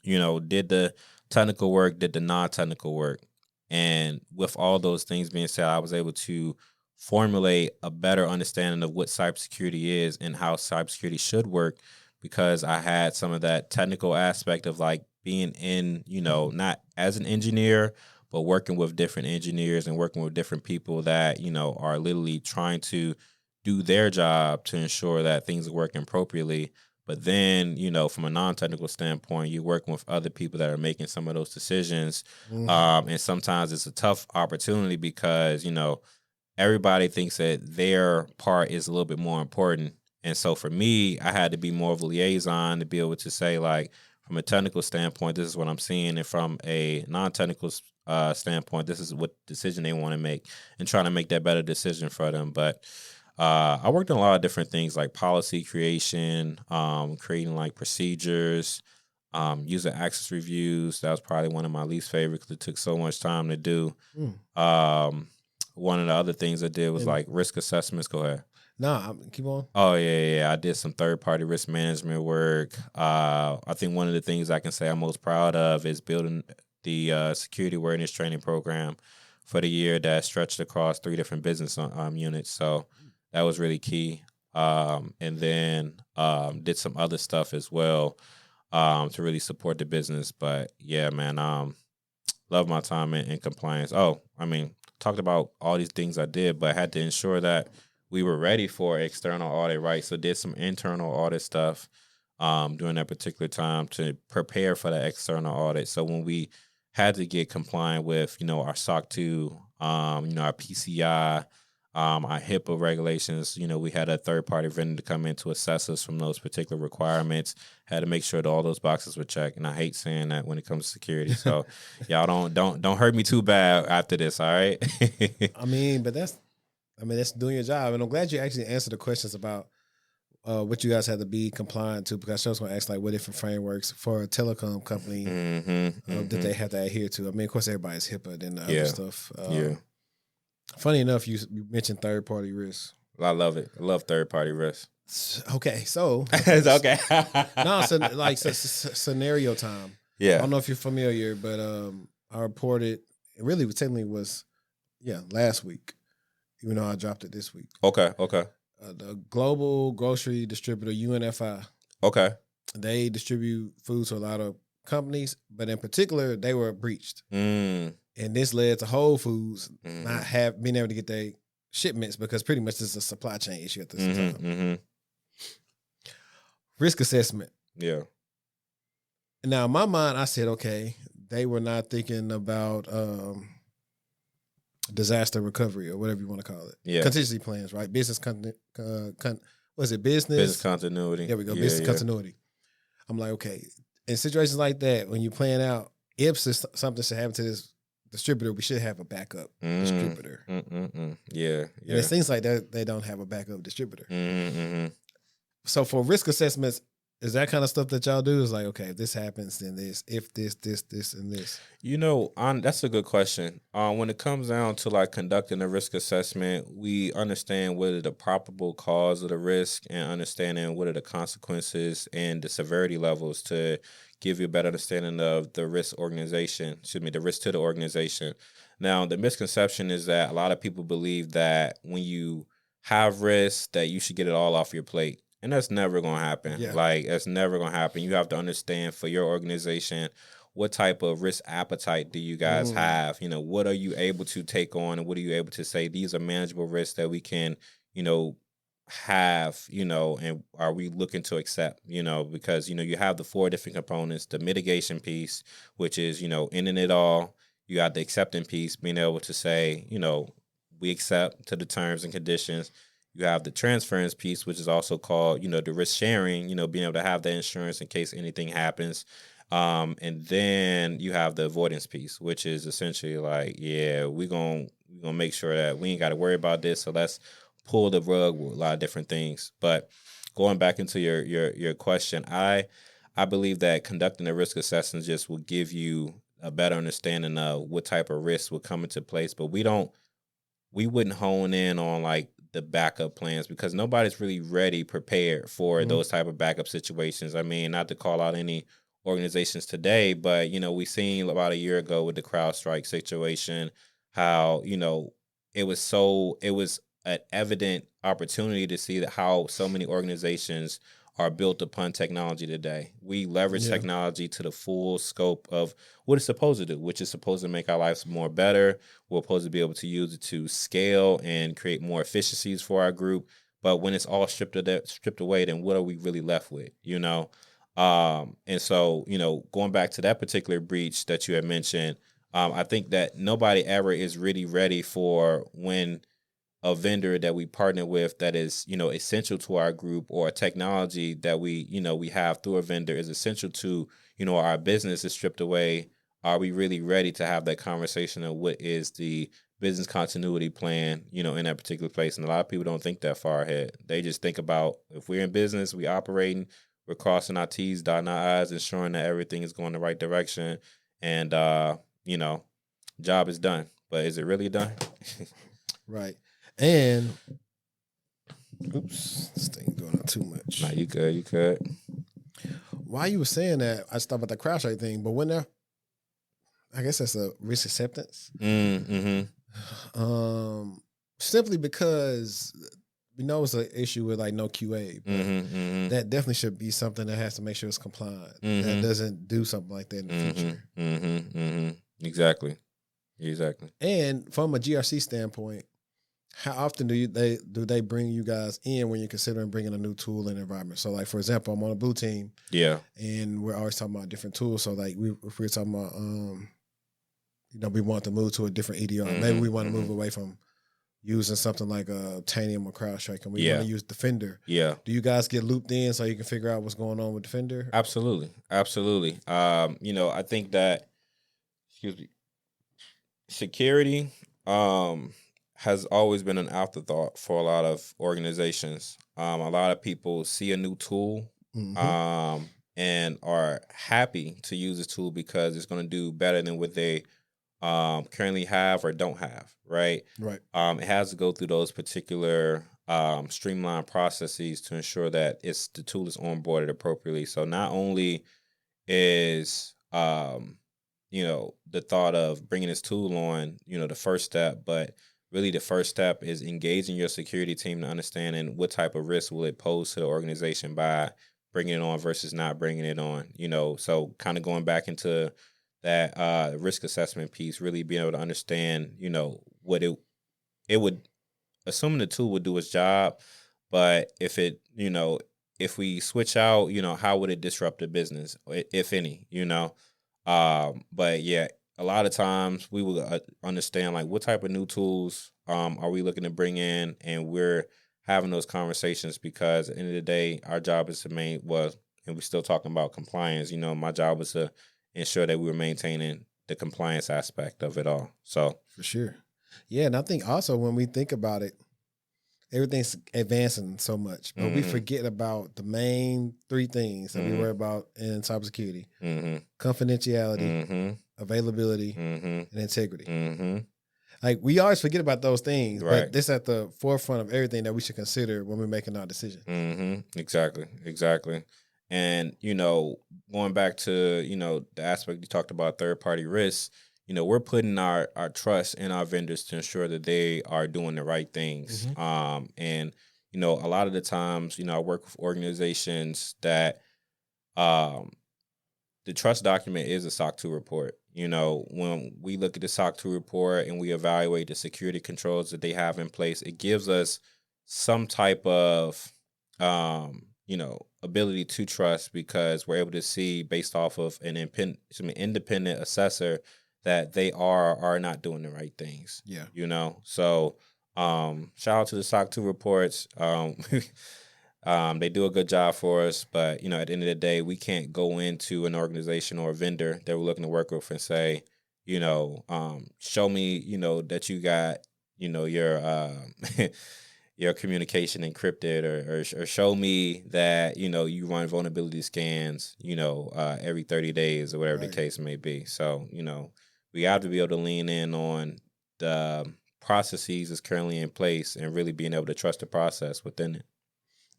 did the technical work, did the non-technical work. And with all those things being said, I was able to formulate a better understanding of what cybersecurity is and how cybersecurity should work, because I had some of that technical aspect of like being in, not as an engineer, but working with different engineers and working with different people that, are literally trying to do their job to ensure that things are working appropriately. But then, from a non-technical standpoint, you're working with other people that are making some of those decisions. And sometimes it's a tough opportunity because, everybody thinks that their part is a little bit more important. And so for me, I had to be more of a liaison to be able to say, like, from a technical standpoint, this is what I'm seeing. And from a non-technical standpoint. This is what decision they want to make, and trying to make that better decision for them. But I worked on a lot of different things like policy creation, creating like procedures, user access reviews. That was probably one of my least favorite because it took so much time to do. One of the other things I did was like risk assessments. Go ahead. Nah, keep on. Oh yeah. I did some third-party risk management work. I think one of the things I can say I'm most proud of is building the security awareness training program for the year that stretched across 3 different business units. So that was really key. And then did some other stuff as well to really support the business. But yeah, man, love my time in compliance. Oh, I mean, talked about all these things I did, but I had to ensure that we were ready for external audit, right? So did some internal audit stuff during that particular time to prepare for the external audit. So when we had to get compliant with, our SOC 2, our PCI, our HIPAA regulations, we had a third-party vendor to come in to assess us from those particular requirements. Had to make sure that all those boxes were checked, and I hate saying that when it comes to security. So y'all don't hurt me too bad after this, all right? I mean, that's doing your job, and I'm glad you actually answered the questions about what you guys had to be compliant to, because I was going to ask like what different frameworks for a telecom company that they have to adhere to. I mean, of course, everybody's HIPAA and the other stuff. Funny enough, you mentioned third-party risk. I love it. I love third-party risk. Okay, so it's okay. No, so like scenario time. Yeah, I don't know if you're familiar, but I reported. It really technically was, last week, even though I dropped it this week. Okay. The global grocery distributor UNFI. Okay. They distribute food to a lot of companies, but in particular, they were breached. And this led to Whole Foods not being able to get their shipments because pretty much this is a supply chain issue at this time. Risk assessment. Yeah. Now, in my mind, I said, okay, they were not thinking about disaster recovery or whatever you want to call it. Yeah. Contingency plans, right? Business business? Business continuity. There we go. Business continuity. I'm like, okay, in situations like that, when you're playing out, if something should happen to this distributor, we should have a backup distributor. Yeah. And it seems like they don't have a backup distributor. So for risk assessments, is that kind of stuff that y'all do? Is like, okay, if this happens, then this. If this, and this. That's a good question. When it comes down to like conducting a risk assessment, we understand what are the probable cause of the risk and understanding what are the consequences and the severity levels to give you a better understanding of the risk the risk to the organization. Now, the misconception is that a lot of people believe that when you have risk, that you should get it all off your plate. And that's never going to happen. Yeah. Like, that's never going to happen. You have to understand for your organization, what type of risk appetite do you guys have? What are you able to take on, and what are you able to say, these are manageable risks that we can, have, and are we looking to accept, because, you have the 4 different components, the mitigation piece, which is, ending it all. You got the accepting piece, being able to say, we accept to the terms and conditions. You have the transference piece, which is also called, the risk sharing, being able to have that insurance in case anything happens. And then you have the avoidance piece, which is essentially like, we're gonna make sure that we ain't got to worry about this. So let's pull the rug with a lot of different things. But going back into your question, I believe that conducting a risk assessment just will give you a better understanding of what type of risks will come into place. But we wouldn't hone in on like the backup plans because nobody's really prepared for those type of backup situations. I mean, not to call out any organizations today, but we seen about a year ago with the CrowdStrike situation, how it was an evident opportunity to see that how so many organizations are built upon technology today. We leverage technology to the full scope of what it's supposed to do, which is supposed to make our lives more better. We're supposed to be able to use it to scale and create more efficiencies for our group. But when it's all stripped away, then what are we really left with? And so, going back to that particular breach that you had mentioned, I think that nobody ever is really ready for when a vendor that we partner with that is, essential to our group, or a technology that we have through a vendor is essential to, our business is stripped away. are we really ready to have that conversation of what is the business continuity plan, in that particular place? And a lot of people don't think that far ahead. They just think about, if we're in business, we operating, we're crossing our T's, dotting our I's, ensuring that everything is going the right direction. And, job is done. But is it really done? Right. And, oops, this thing going on too much. Nah, you could. While you were saying that, I stopped at the CrowdStrike thing, but when I guess that's a risk acceptance. Mm-hmm. Simply because we know it's an issue with like no QA, but that definitely should be something that has to make sure it's compliant. That doesn't do something like that in the future. Exactly. And from a GRC standpoint, how often do they bring you guys in when you're considering bringing a new tool in the environment? So, like, for example, I'm on a blue team. Yeah. And we're always talking about different tools. So, like, if we're talking about, we want to move to a different EDR. Maybe we want to move away from using something like Tanium or CrowdStrike, and we want to use Defender. Yeah. Do you guys get looped in so you can figure out what's going on with Defender? Absolutely. I think that, security has always been an afterthought for a lot of organizations. A lot of people see a new tool and are happy to use this tool because it's going to do better than what they currently have or don't have, right? Right. It has to go through those particular streamlined processes to ensure that the tool is onboarded appropriately. So not only is the thought of bringing this tool on, the first step, but really the first step is engaging your security team to understanding what type of risk will it pose to the organization by bringing it on versus not bringing it on, so kind of going back into that risk assessment piece, really being able to understand, what it would, assuming the tool would do its job, but if we switch out, how would it disrupt the business, if any, but yeah, a lot of times we will understand like what type of new tools are we looking to bring in, and we're having those conversations because at the end of the day, our job is and we're still talking about compliance. My job was to ensure that we were maintaining the compliance aspect of it all. So for sure. Yeah, and I think also when we think about it, everything's advancing so much, but we forget about the main three things that we worry about in cybersecurity: confidentiality, availability, and integrity. Like, we always forget about those things, but this at the forefront of everything that we should consider when we're making our decision. Exactly. And, going back to, the aspect you talked about, third-party risks, we're putting our trust in our vendors to ensure that they are doing the right things. And, a lot of the times, I work with organizations that the trust document is a SOC 2 report. When we look at the SOC 2 report and we evaluate the security controls that they have in place, it gives us some type of, ability to trust because we're able to see based off of an independent assessor that they are or are not doing the right things. Yeah. So shout out to the SOC 2 reports. They do a good job for us, but at the end of the day, we can't go into an organization or a vendor that we're looking to work with and say, show me, that you got, your your communication encrypted, or show me that you run vulnerability scans, every 30 days or whatever the case may be. So we have to be able to lean in on the processes that's currently in place and really being able to trust the process within it.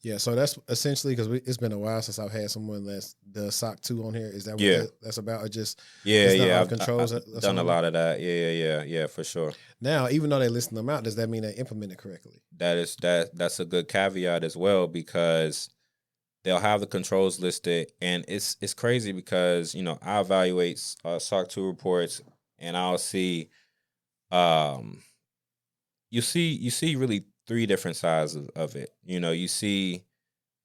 Yeah, so that's essentially, because it's been a while since I've had someone that's the SOC 2 on here. Is that what that's about? Or just I've done a lot of that. Yeah, for sure. Now, even though they listen them out, does that mean they implement it correctly? That's a good caveat as well, because they'll have the controls listed, and it's crazy because I evaluate SOC 2 reports, and I'll see, you see really three different sides of it. You see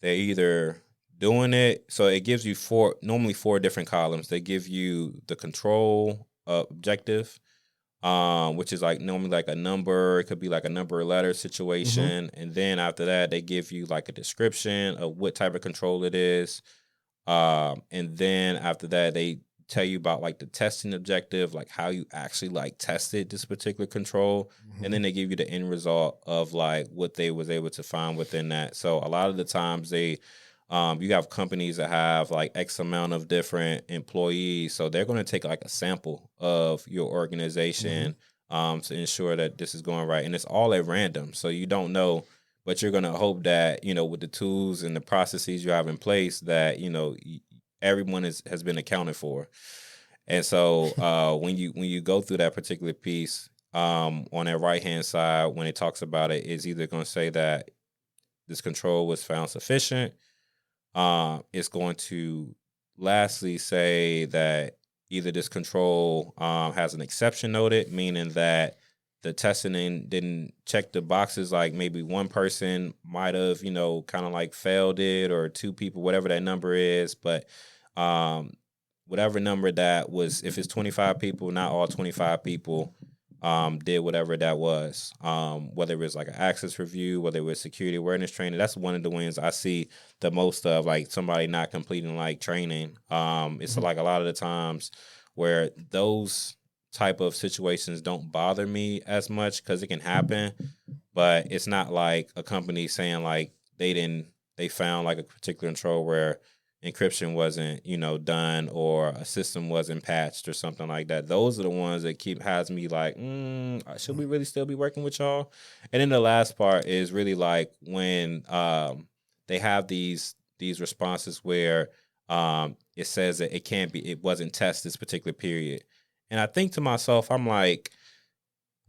they're either doing it, so it gives you normally four different columns. They give you the control objective, which is like normally like a number. It could be like a number or letter situation. And then after that, they give you like a description of what type of control it is. And then after that, they tell you about like the testing objective, like how you actually like tested this particular control, and then they give you the end result of like what they was able to find within that. So a lot of the times you have companies that have like X amount of different employees, so they're going to take like a sample of your organization to ensure that this is going right, and it's all at random, so you don't know. But you're going to hope that, with the tools and the processes you have in place that, everyone has been accounted for. And so when you go through that particular piece, on that right-hand side, when it talks about it, it's either going to say that this control was found sufficient. It's going to lastly say that either this control has an exception noted, meaning that the testing didn't check the boxes, like maybe one person might have, kind of like failed it, or two people, whatever that number is. But whatever number that was, if it's 25 people, not all 25 people did whatever that was. Whether it was like an access review, whether it was security awareness training, that's one of the ones I see the most of, like somebody not completing like training. It's like a lot of the times where those type of situations don't bother me as much because it can happen, but it's not like a company saying like they found like a particular control where encryption wasn't done, or a system wasn't patched or something like that. Those are the ones that has me like, should we really still be working with y'all? And then the last part is really like when they have these responses where it says that it wasn't tested this particular period. And I think to myself, I'm like,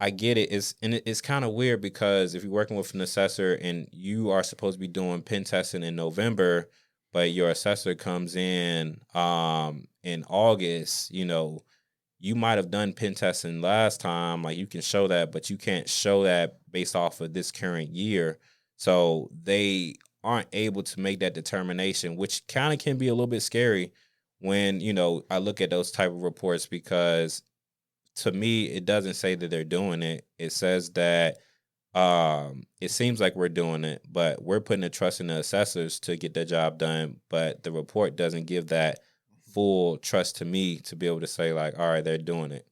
I get it. It's kind of weird because if you're working with an assessor and you are supposed to be doing pen testing in November, but your assessor comes in August, you might have done pen testing last time. Like you can show that, but you can't show that based off of this current year. So they aren't able to make that determination, which kind of can be a little bit scary when, I look at those type of reports, because to me, it doesn't say that they're doing it. It says that it seems like we're doing it, but we're putting the trust in the assessors to get their job done. But the report doesn't give that full trust to me to be able to say like, all right, they're doing it.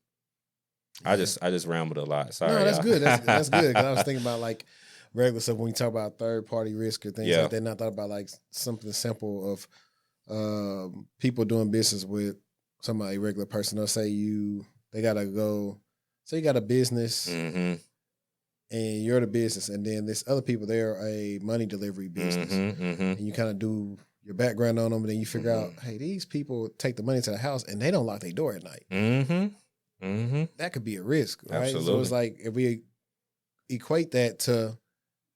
Yeah. I just rambled a lot. Sorry. No, that's y'all. good. That's good. Because I was thinking about like regular stuff when you talk about third party risk or things like that. And I thought about like something simple of people doing business with somebody, regular person. They'll say they gotta go. So you got a business. Mm-hmm. And you're the business, and then there's other people, they're a money delivery business. And you kind of do your background on them, and then you figure out, hey, these people take the money to the house, and they don't lock their door at night. That could be a risk, right? Absolutely. So it's like, if we equate that to,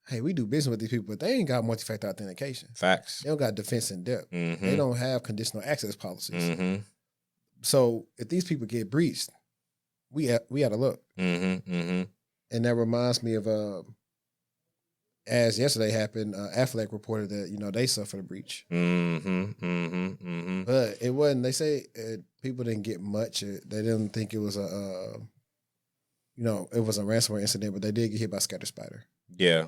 hey, we do business with these people, but they ain't got multi-factor authentication. Facts. They don't got defense in depth. They don't have conditional access policies. So if these people get breached, we ought to look. And that reminds me of, as yesterday happened, Affleck reported that, they suffered a breach. But it wasn't, they say people didn't get much. They didn't think it was it was a ransomware incident, but they did get hit by Scatter Spider. Yeah.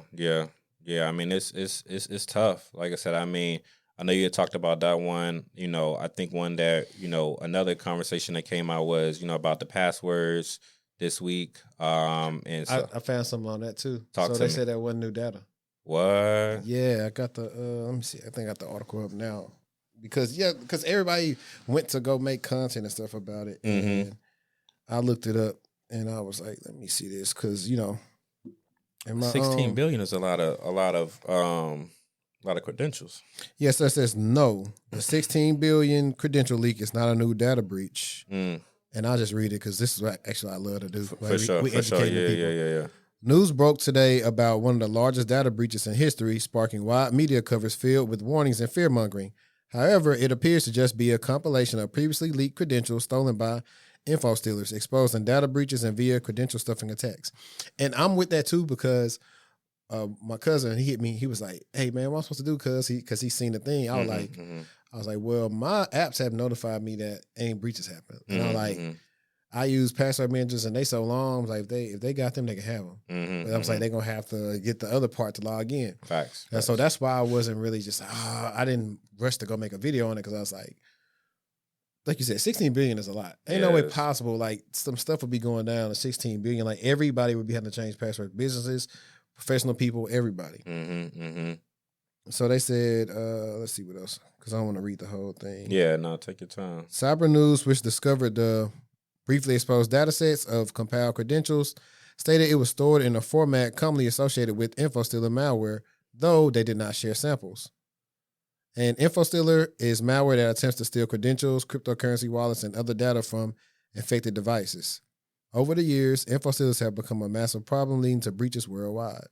I mean, it's tough. Like I said, I mean, I know you had talked about that one. I think one that, another conversation that came out was, about the passwords this week. And so I found something on that too. So they said that wasn't new data. What? Yeah, I got the let me see. I think I got the article up now. Because everybody went to go make content and stuff about it. And I looked it up and I was like, let me see this, because 16 billion is a lot of credentials. Yes, that says no. The 16 billion credential leak is not a new data breach. And I'll just read it because this is what actually I love to do. For sure. Yeah. News broke today about one of the largest data breaches in history, sparking wide media coverage filled with warnings and fear-mongering. However, it appears to just be a compilation of previously leaked credentials stolen by info stealers, exposing data breaches and via credential stuffing attacks. And I'm with that too, because my cousin, he hit me. He was like, hey, man, what am I supposed to do? Because he's seen the thing. I was like, well, my apps have notified me that ain't breaches happen. And I'm like, I use password managers and they so long. I was like, if they got them, they can have them. But I was like, they're going to have to get the other part to log in. Facts. And so that's why I wasn't really just, I didn't rush to go make a video on it, because I was like, like you said, 16 billion is a lot. Ain't no way Yes. possible. Like some stuff would be going down to 16 billion. Like everybody would be having to change passwords. Businesses, professional people, everybody. So they said, let's see what else, because I don't want to read the whole thing. Yeah, no, take your time. Cyber News, which discovered the briefly exposed data sets of compiled credentials, stated it was stored in a format commonly associated with InfoStealer malware, though they did not share samples. And InfoStealer is malware that attempts to steal credentials, cryptocurrency wallets, and other data from infected devices. Over the years, InfoStealers have become a massive problem, leading to breaches worldwide.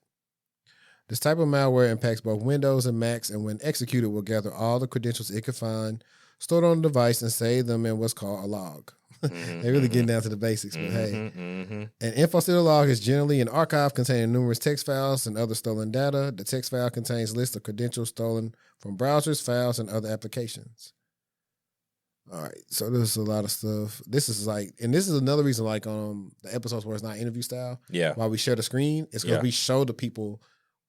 This type of malware impacts both Windows and Macs, and when executed, will gather all the credentials it can find, stored on the device, and save them in what's called a log. They really getting down to the basics, but hey. An InfoStealer log is generally an archive containing numerous text files and other stolen data. The text file contains lists of credentials stolen from browsers, files, and other applications. All right, so there's a lot of stuff. This is another reason, like the episodes where it's not interview style. Yeah. While we share the screen, it's because we show the people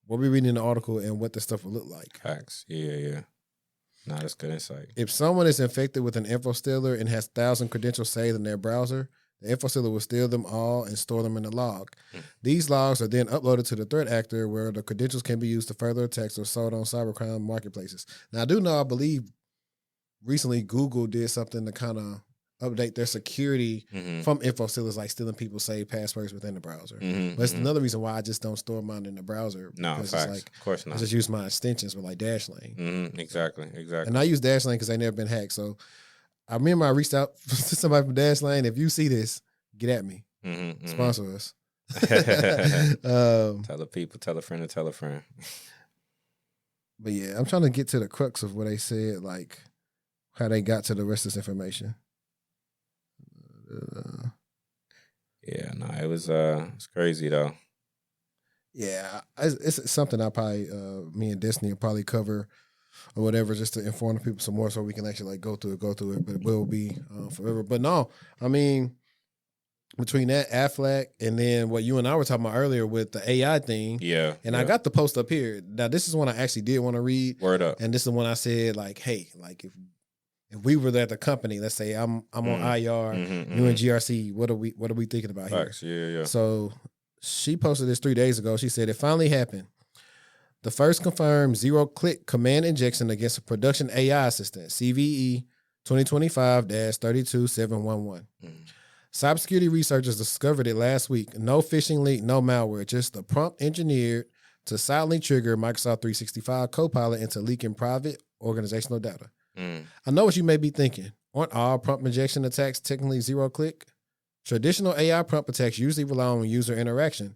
what we're reading in the article and what the stuff will look like. Facts. Yeah. No, that's good insight. If someone is infected with an InfoStealer and has 1,000 credentials saved in their browser, the InfoStealer will steal them all and store them in a log. These logs are then uploaded to the threat actor, where the credentials can be used to further attacks or sold on cybercrime marketplaces. Now, I believe recently Google did something to kind of update their security from InfoStealers, like stealing people's saved passwords within the browser. But it's another reason why I just don't store mine in the browser. No, facts. It's like, of course not. I just use my extensions with like Dashlane. Exactly. And I use Dashlane because they've never been hacked. So I remember I reached out to somebody from Dashlane. If you see this, get at me. Sponsor us. Tell a people, tell a friend, and tell a friend. But yeah, I'm trying to get to the crux of what they said, like how they got to the rest of this information. Yeah, no, it was it's crazy though. Yeah, it's something I probably me and Destiny will probably cover or whatever, just to inform the people some more, so we can actually like go through it. But it will be forever. But no, I mean, between that Aflac and then what you and I were talking about earlier with the AI thing, and I got the post up here. Now this is one I actually did want to read. Word up. And this is the one I said, like, hey, like if we were at the company, let's say I'm on IR, you and GRC, what are we thinking about Facts. here? Yeah. So she posted this 3 days ago. She said it finally happened. The first confirmed zero-click command injection against a production AI assistant, CVE 2025-32711. Cybersecurity researchers discovered it last week. No phishing link, no malware, just a prompt engineered to silently trigger Microsoft 365 Copilot into leaking private organizational data. I know what you may be thinking. Aren't all prompt injection attacks technically zero-click? Traditional AI prompt attacks usually rely on user interaction,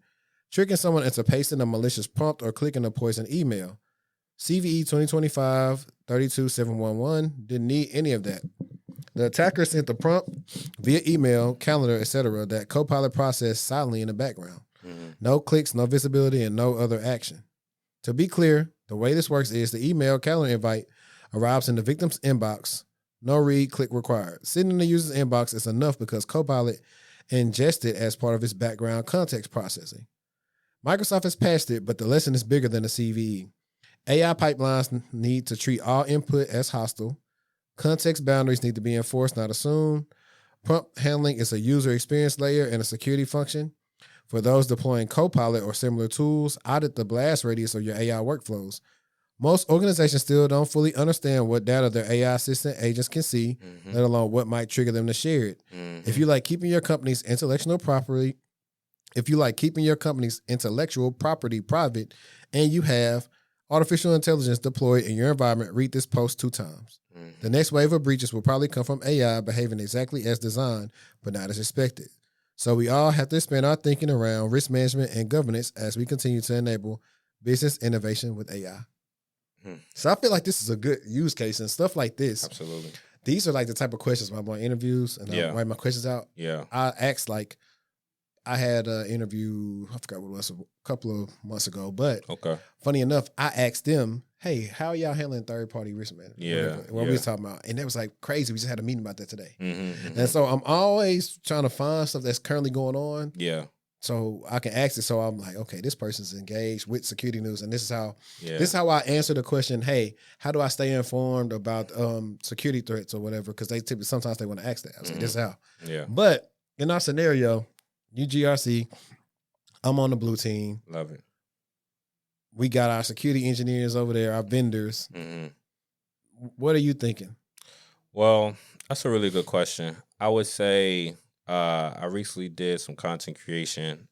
tricking someone into pasting a malicious prompt or clicking a poison email. CVE 2025-32711 didn't need any of that. The attacker sent the prompt via email, calendar, etc. that Copilot processed silently in the background. No clicks, no visibility, and no other action. To be clear, the way this works is the email calendar invite arrives in the victim's inbox. No read, click required. Sitting in the user's inbox is enough because Copilot ingests it as part of its background context processing. Microsoft has patched it, but the lesson is bigger than the CVE. AI pipelines need to treat all input as hostile. Context boundaries need to be enforced, not assumed. Prompt handling is a user experience layer and a security function. For those deploying Copilot or similar tools, audit the blast radius of your AI workflows. Most organizations still don't fully understand what data their AI assistant agents can see, let alone what might trigger them to share it. If you like keeping your company's intellectual property private, and you have artificial intelligence deployed in your environment, read this post 2 times. The next wave of breaches will probably come from AI behaving exactly as designed, but not as expected. So we all have to spend our thinking around risk management and governance as we continue to enable business innovation with AI. So I feel like this is a good use case and stuff like this. Absolutely. These are like the type of questions when I'm on interviews and I write my questions out. Yeah. I asked, like, I had an interview, I forgot what it was, a couple of months ago, but funny enough, I asked them, hey, how are y'all handling third-party risk management? Yeah. What we was talking about. And it was like crazy. We just had a meeting about that today. And so I'm always trying to find stuff that's currently going on So I can ask it. So I'm like, okay, this person's engaged with security news, and this Yeah. is how I answer the question. Hey, how do I stay informed about security threats or whatever? Because they typically sometimes they want to ask that. I say, this is how. Yeah. But in our scenario, you GRC, I'm on the blue team. Love it. We got our security engineers over there, our vendors. What are you thinking? Well, that's a really good question. I would say I recently did some content creation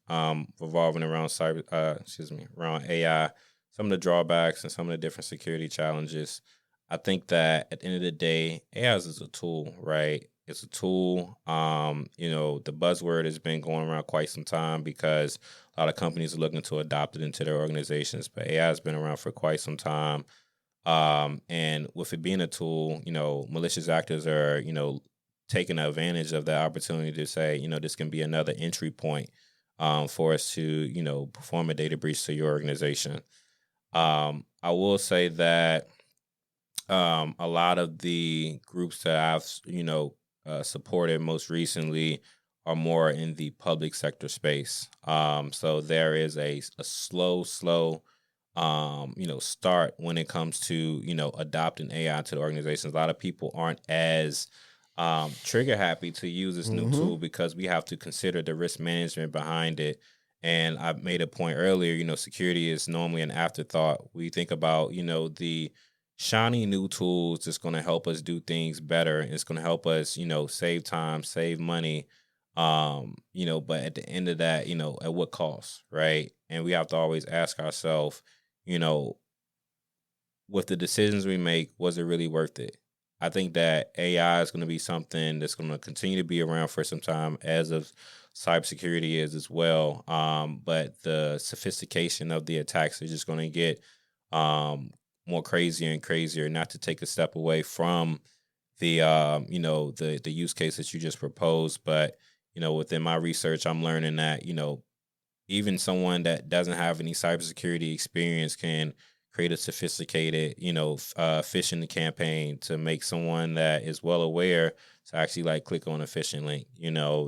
revolving around around AI, some of the drawbacks and some of the different security challenges. I think that at the end of the day, AI is a tool, right? It's a tool. The buzzword has been going around quite some time because a lot of companies are looking to adopt it into their organizations, but AI has been around for quite some time. And with it being a tool, malicious actors are, taking advantage of that opportunity to say, this can be another entry point for us to, perform a data breach to your organization. I will say that a lot of the groups that I've, supported most recently are more in the public sector space. So there is a slow start when it comes to, adopting AI to the organizations. A lot of people aren't as trigger happy to use this new tool because we have to consider the risk management behind it. And I made a point earlier, security is normally an afterthought. We think about, the shiny new tools that's going to help us do things better. It's going to help us, save time, save money. But at the end of that, at what cost, right? And we have to always ask ourselves, with the decisions we make, was it really worth it? I think that AI is going to be something that's going to continue to be around for some time, as of cybersecurity is as well. But the sophistication of the attacks is just going to get more crazier and crazier. Not to take a step away from the the use case that you just proposed, but within my research, I'm learning that even someone that doesn't have any cybersecurity experience can create a sophisticated, phishing campaign to make someone that is well aware to actually click on a phishing link.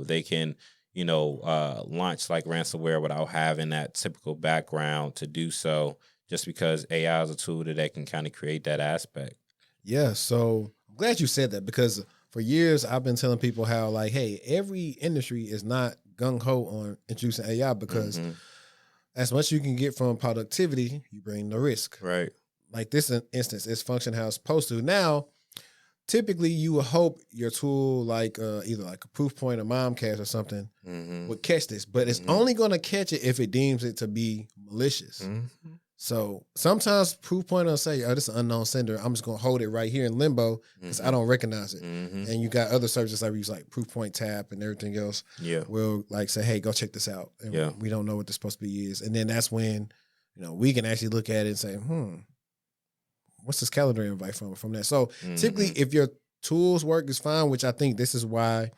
They can, launch ransomware without having that typical background to do so, just because AI is a tool that can kind of create that aspect. Yeah. So I'm glad you said that, because for years I've been telling people how hey, every industry is not gung ho on introducing AI, because as much you can get from productivity, you bring the risk. Right. Like this instance, it's function how it's supposed to. Now, typically you would hope your tool, either a Proofpoint or Momcast or something, would catch this, but it's only going to catch it if it deems it to be malicious. So sometimes Proofpoint will say, oh, this is an unknown sender. I'm just going to hold it right here in limbo because I don't recognize it. And you got other services I use Proofpoint Tap and everything else. Yeah. Will say, hey, go check this out. And we don't know what this supposed to be is. And then that's when, we can actually look at it and say, what's this calendar invite from that? So typically if your tools work is fine, which I think this is why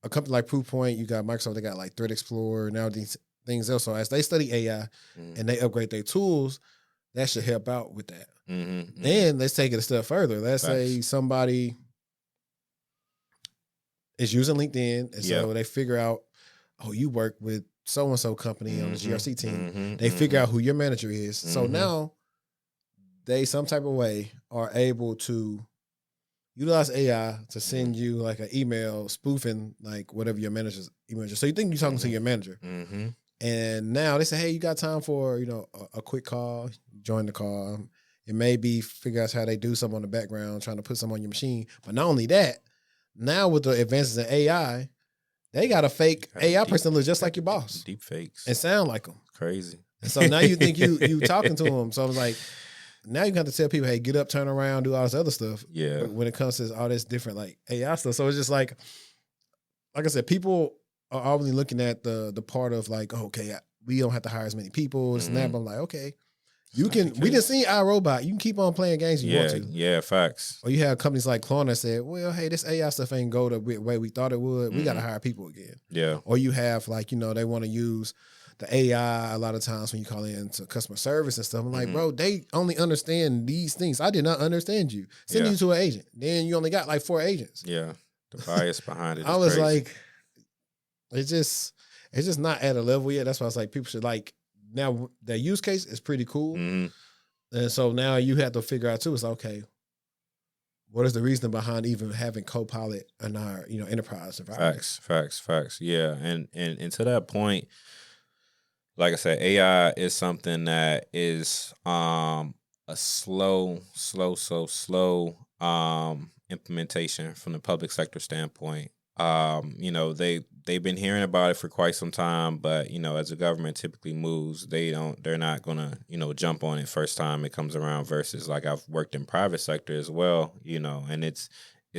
a company like Proofpoint, you got Microsoft, they got Threat Explorer, now these things else. So as they study AI and they upgrade their tools, that should help out with that. Then let's take it a step further. Let's say somebody is using LinkedIn, and so they figure out, oh, you work with so-and-so company on the GRC team. They figure out who your manager is. So now they some type of way are able to utilize AI to send you an email spoofing whatever your manager's email. So you think you're talking to your manager. And now they say, hey, you got time for, a quick call, join the call. It may be figure out how they do something on the background, trying to put something on your machine. But not only that, now with the advances in AI, they got a fake AI person that looks just like your boss. Deep fakes. And sound like them. Crazy. And so now you think you talking to them. So I was now you got to tell people, hey, get up, turn around, do all this other stuff. Yeah. But when it comes to all this different AI stuff. So it's just like I said, people are already looking at the part of okay, we don't have to hire as many people. This and that. But I'm okay, you can. We just seen iRobot. You can keep on playing games you want to. Yeah, facts. Or you have companies like Klarna that said, well, hey, this AI stuff ain't go the way we thought it would. We got to hire people again. Yeah. Or you have they want to use the AI a lot of times when you call in to customer service and stuff. I'm bro, they only understand these things. I did not understand you. Send you to an agent. Then you only got 4 agents. Yeah. The bias behind it is I was crazy. it's just, it's just not at a level yet. That's why I was like, people should like now the use case is pretty cool. And so now you have to figure out too, it's okay, what is the reason behind even having Copilot in our, enterprise environment? Facts. Yeah. And to that point, like I said, AI is something that is a slow implementation from the public sector standpoint. They've been hearing about it for quite some time, but as the government typically moves, they're not gonna jump on it first time it comes around. Versus like I've worked in private sector as well, and it's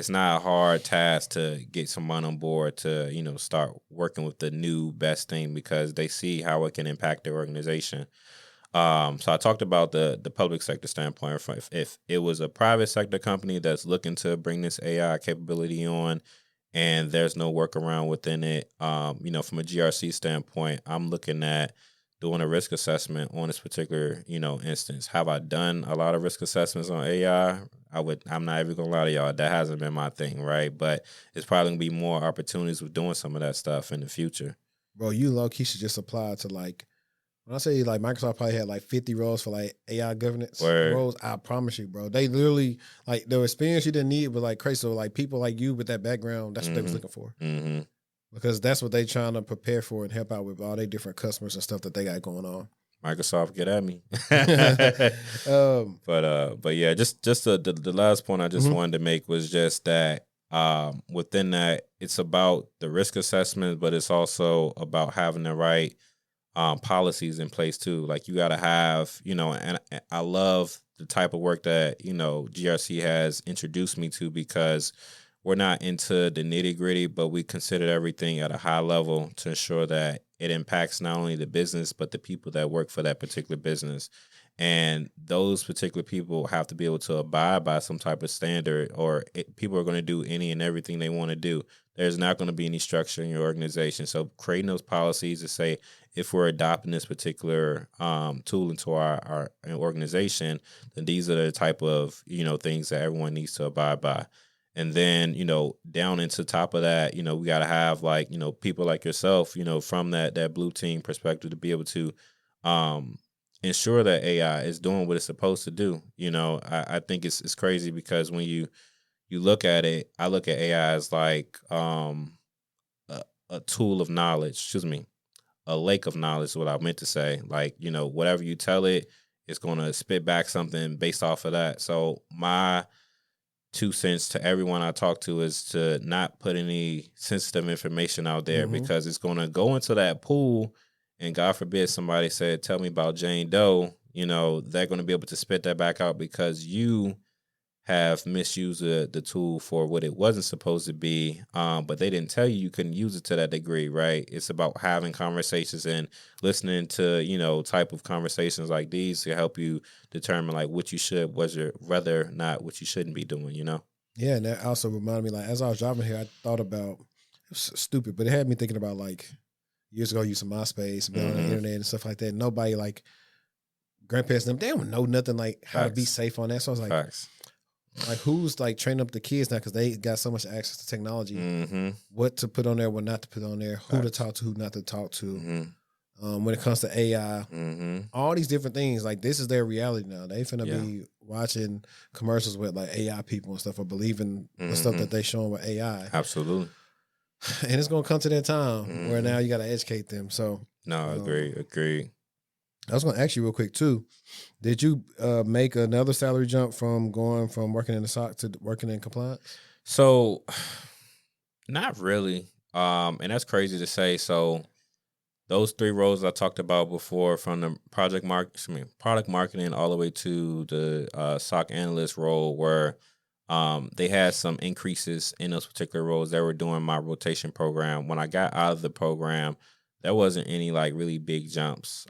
not a hard task to get someone on board to start working with the new best thing because they see how it can impact their organization. So I talked about the public sector standpoint. If it was a private sector company that's looking to bring this AI capability on, and there's no workaround within it, from a GRC standpoint, I'm looking at doing a risk assessment on this particular instance. Have I done a lot of risk assessments on AI? I'm not even gonna lie to y'all, that hasn't been my thing, right? But it's probably gonna be more opportunities with doing some of that stuff in the future. Bro, you low-key should just apply to like, when I say like Microsoft probably had like 50 roles for like AI governance roles, I promise you, bro. They literally like the experience you didn't need, but like crazy. So like people like you with that background, that's what they was looking for. Because that's what they trying to prepare for and help out with all their different customers and stuff that they got going on. Microsoft, get at me. But yeah, just the last point I just wanted to make was just that within that, it's about the risk assessment, but it's also about having the right policies in place too. Like you got to have, and I love the type of work that, GRC has introduced me to because we're not into the nitty gritty, but we consider everything at a high level to ensure that it impacts not only the business, but the people that work for that particular business. And those particular people have to be able to abide by some type of standard, or people are going to do any and everything they want to do. There's not going to be any structure in your organization. So creating those policies to say, if we're adopting this particular tool into our organization, then these are the type of, things that everyone needs to abide by. And then, down into top of that, we got to have like, people like yourself, from that blue team perspective to be able to ensure that AI is doing what it's supposed to do. I think it's crazy because when you look at it, I look at AI as like a tool of knowledge, a lake of knowledge is what I meant to say. Like, whatever you tell it, it's going to spit back something based off of that. So my 2 cents to everyone I talk to is to not put any sensitive information out there because it's going to go into that pool. And God forbid somebody said, tell me about Jane Doe, they're going to be able to spit that back out because you have misused the tool for what it wasn't supposed to be. But they didn't tell you couldn't use it to that degree, right? It's about having conversations and listening to, type of conversations like these to help you determine like what you should, whether or not what you shouldn't be doing, Yeah, and that also reminded me, like, as I was driving here, I thought about, it was stupid, but it had me thinking about like years ago using MySpace, being on the internet and stuff like that. Nobody like grandparents, they don't know nothing like how to be safe on that. So I was like, like who's like training up the kids now because they got so much access to technology, what to put on there, what not to put on there, who to talk to, who not to talk to. When it comes to AI, all these different things, like this is their reality now. They finna be watching commercials with like AI people and stuff or believing the stuff that they showing with AI. Absolutely. And it's gonna come to that time where now you gotta educate them. So agree. I was gonna ask you real quick too. Did you make another salary jump from going from working in the SOC to working in compliance? So, not really. And that's crazy to say. So, those 3 roles I talked about before, from the product marketing all the way to the SOC analyst role, where they had some increases in those particular roles. They were doing my rotation program. When I got out of the program, there wasn't any like really big jumps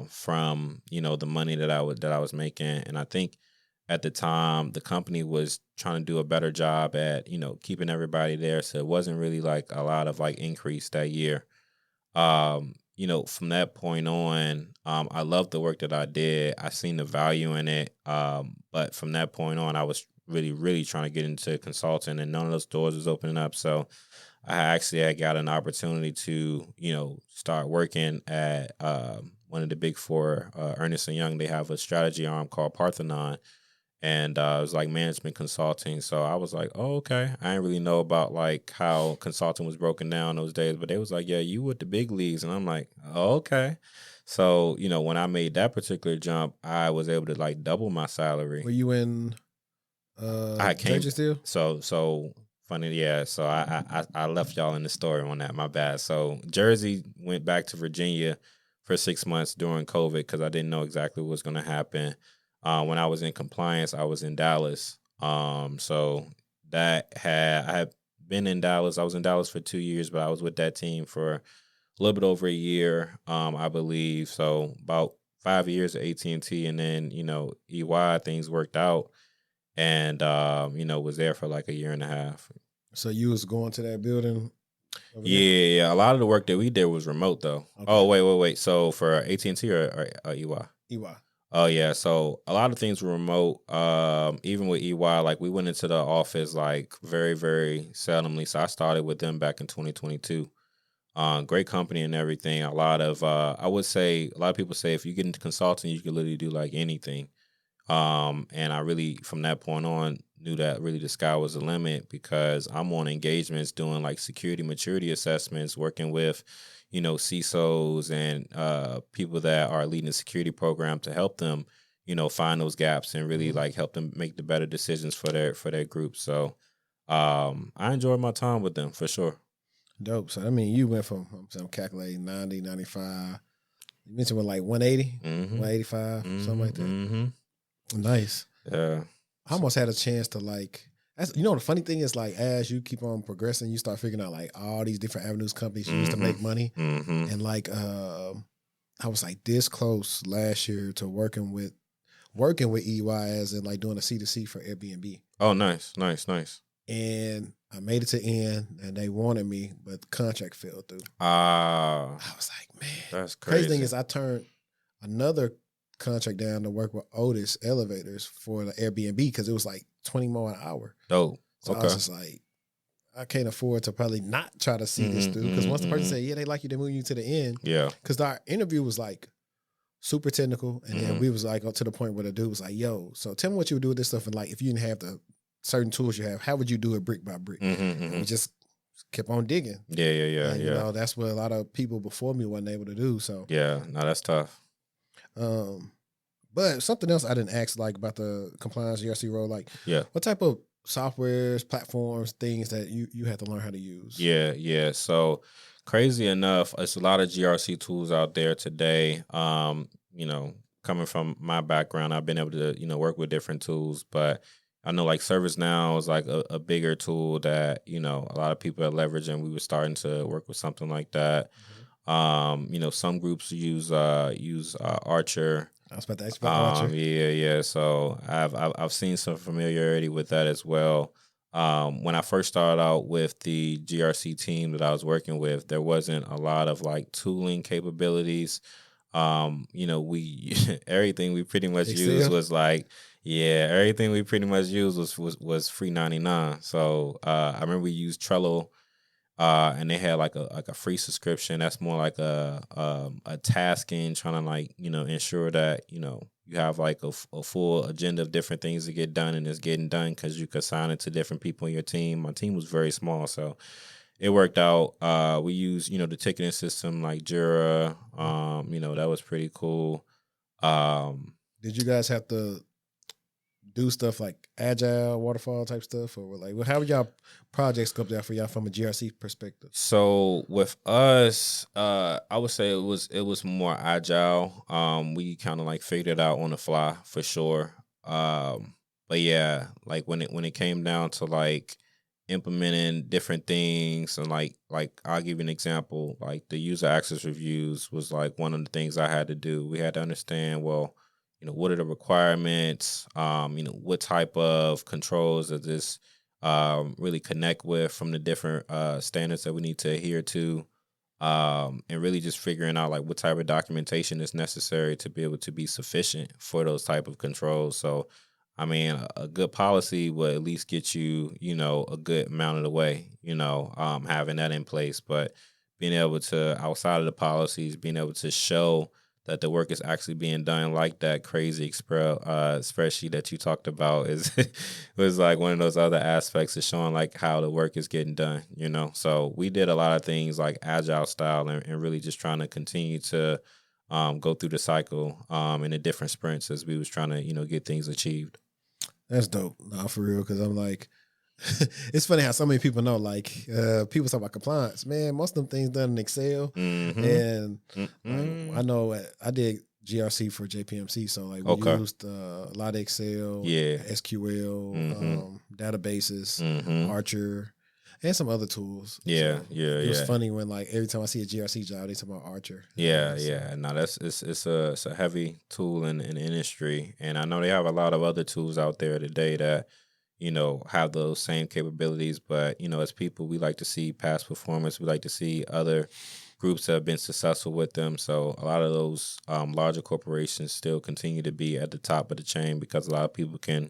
from the money that I was making, and I think at the time the company was trying to do a better job at keeping everybody there, so it wasn't really like a lot of like increase that year. From that point on, I loved the work that I did. I seen the value in it, but from that point on, I was really trying to get into consulting, and none of those doors was opening up. So I actually had got an opportunity to, start working at one of the big four, Ernest & Young. They have a strategy arm called Parthenon, and it was like management consulting. So I was like, oh, okay. I didn't really know about like how consulting was broken down those days, but they was like, yeah, you with the big leagues. And I'm like, oh, okay. So, when I made that particular jump, I was able to like double my salary. Were you in I came Jersey still? so funny, yeah. So I left y'all in the story on that. My bad. So Jersey went back to Virginia for 6 months during COVID because I didn't know exactly what was going to happen. When I was in compliance, I was in Dallas. So I had been in Dallas. I was in Dallas for 2 years, but I was with that team for a little bit over a year, I believe. So about 5 years at AT&T, and then EY, things worked out, and was there for like a year and a half. So you was going to that building? Yeah. A lot of the work that we did was remote though. Okay. Oh wait. So for AT&T or EY? EY. Oh yeah. So a lot of things were remote. Even with EY, like we went into the office like very, very seldomly. So I started with them back in 2022. Great company and everything. A lot of I would say a lot of people say if you get into consulting, you can literally do like anything. And I really, from that point on, knew that really the sky was the limit because I'm on engagements doing like security maturity assessments, working with, CISOs and people that are leading the security program to help them, find those gaps and really like help them make the better decisions for their group. So I enjoyed my time with them for sure. Dope. So, I mean, you went from, I'm calculating 90, 95. You mentioned with like 180, 185, something like that. Mm-hmm. Nice. Yeah. I almost had a chance to like, the funny thing is like, as you keep on progressing, you start figuring out like all these different avenues companies use to make money. And like, I was like this close last year to working with EY as in like doing a C2C for Airbnb. Oh, nice. And I made it to end, and they wanted me, but the contract fell through. I was like, man. That's crazy. Crazy thing is I turned another contract down to work with Otis Elevators for the Airbnb because it was like 20 more an hour. Dope. So I was just like, I can't afford to probably not try to see this through because once the person said, yeah, they like you, they move you to the end. Yeah. Because our interview was like super technical, and then we was like to the point where the dude was like, yo, so tell me what you would do with this stuff, and like if you didn't have the certain tools you have, how would you do it brick by brick? And we just kept on digging. Yeah. You know, that's what a lot of people before me wasn't able to do. So yeah, no, that's tough. But something else I didn't ask like about the compliance GRC role, like what type of softwares, platforms, things that you had to learn how to use? Yeah. So crazy enough, it's a lot of GRC tools out there today. Coming from my background, I've been able to, work with different tools, but I know like ServiceNow is like a bigger tool that, a lot of people are leveraging. We were starting to work with something like that. Some groups use Archer. I was about to ask about Archer. Yeah. So I've seen some familiarity with that as well. When I first started out with the GRC team that I was working with, there wasn't a lot of like tooling capabilities. Everything we pretty much used was like, everything we pretty much used was free 99. So I remember we used Trello, and they had like a free subscription. That's more like a tasking, trying to like ensure that you have like a full agenda of different things to get done, and it's getting done because you could assign it to different people in your team. My team was very small, so it worked out. We used the ticketing system like Jira. That was pretty cool. Did you guys have to do stuff like agile, waterfall type stuff, or like how would y'all projects go out for y'all from a GRC perspective? So with us, I would say it was more agile. We kind of like figured it out on the fly for sure. But yeah, like when it came down to like implementing different things, and like I'll give you an example. Like the user access reviews was like one of the things I had to do. We had to understand, well, what are the requirements? What type of controls does this really connect with from the different standards that we need to adhere to, and really just figuring out like what type of documentation is necessary to be able to be sufficient for those type of controls. So I mean, a good policy will at least get you, a good amount of the way, having that in place. But being able to, outside of the policies, being able to show that the work is actually being done, like that crazy spreadsheet that you talked about, is was like one of those other aspects of showing like how the work is getting done. So we did a lot of things like agile style and really just trying to continue to go through the cycle in the different sprints as we was trying to get things achieved. That's dope. Nah, for real. Because I'm like, it's funny how so many people know. Like, people talk about compliance. Man, most of them things done in Excel, and I know I did GRC for JPMC, so like we used a lot of Excel, SQL, databases, Archer, and some other tools. It was funny when like every time I see a GRC job, they talk about Archer. No, it's a heavy tool in the industry, and I know they have a lot of other tools out there today that have those same capabilities. But as people, we like to see past performance. We like to see other groups that have been successful with them. So a lot of those larger corporations still continue to be at the top of the chain because a lot of people can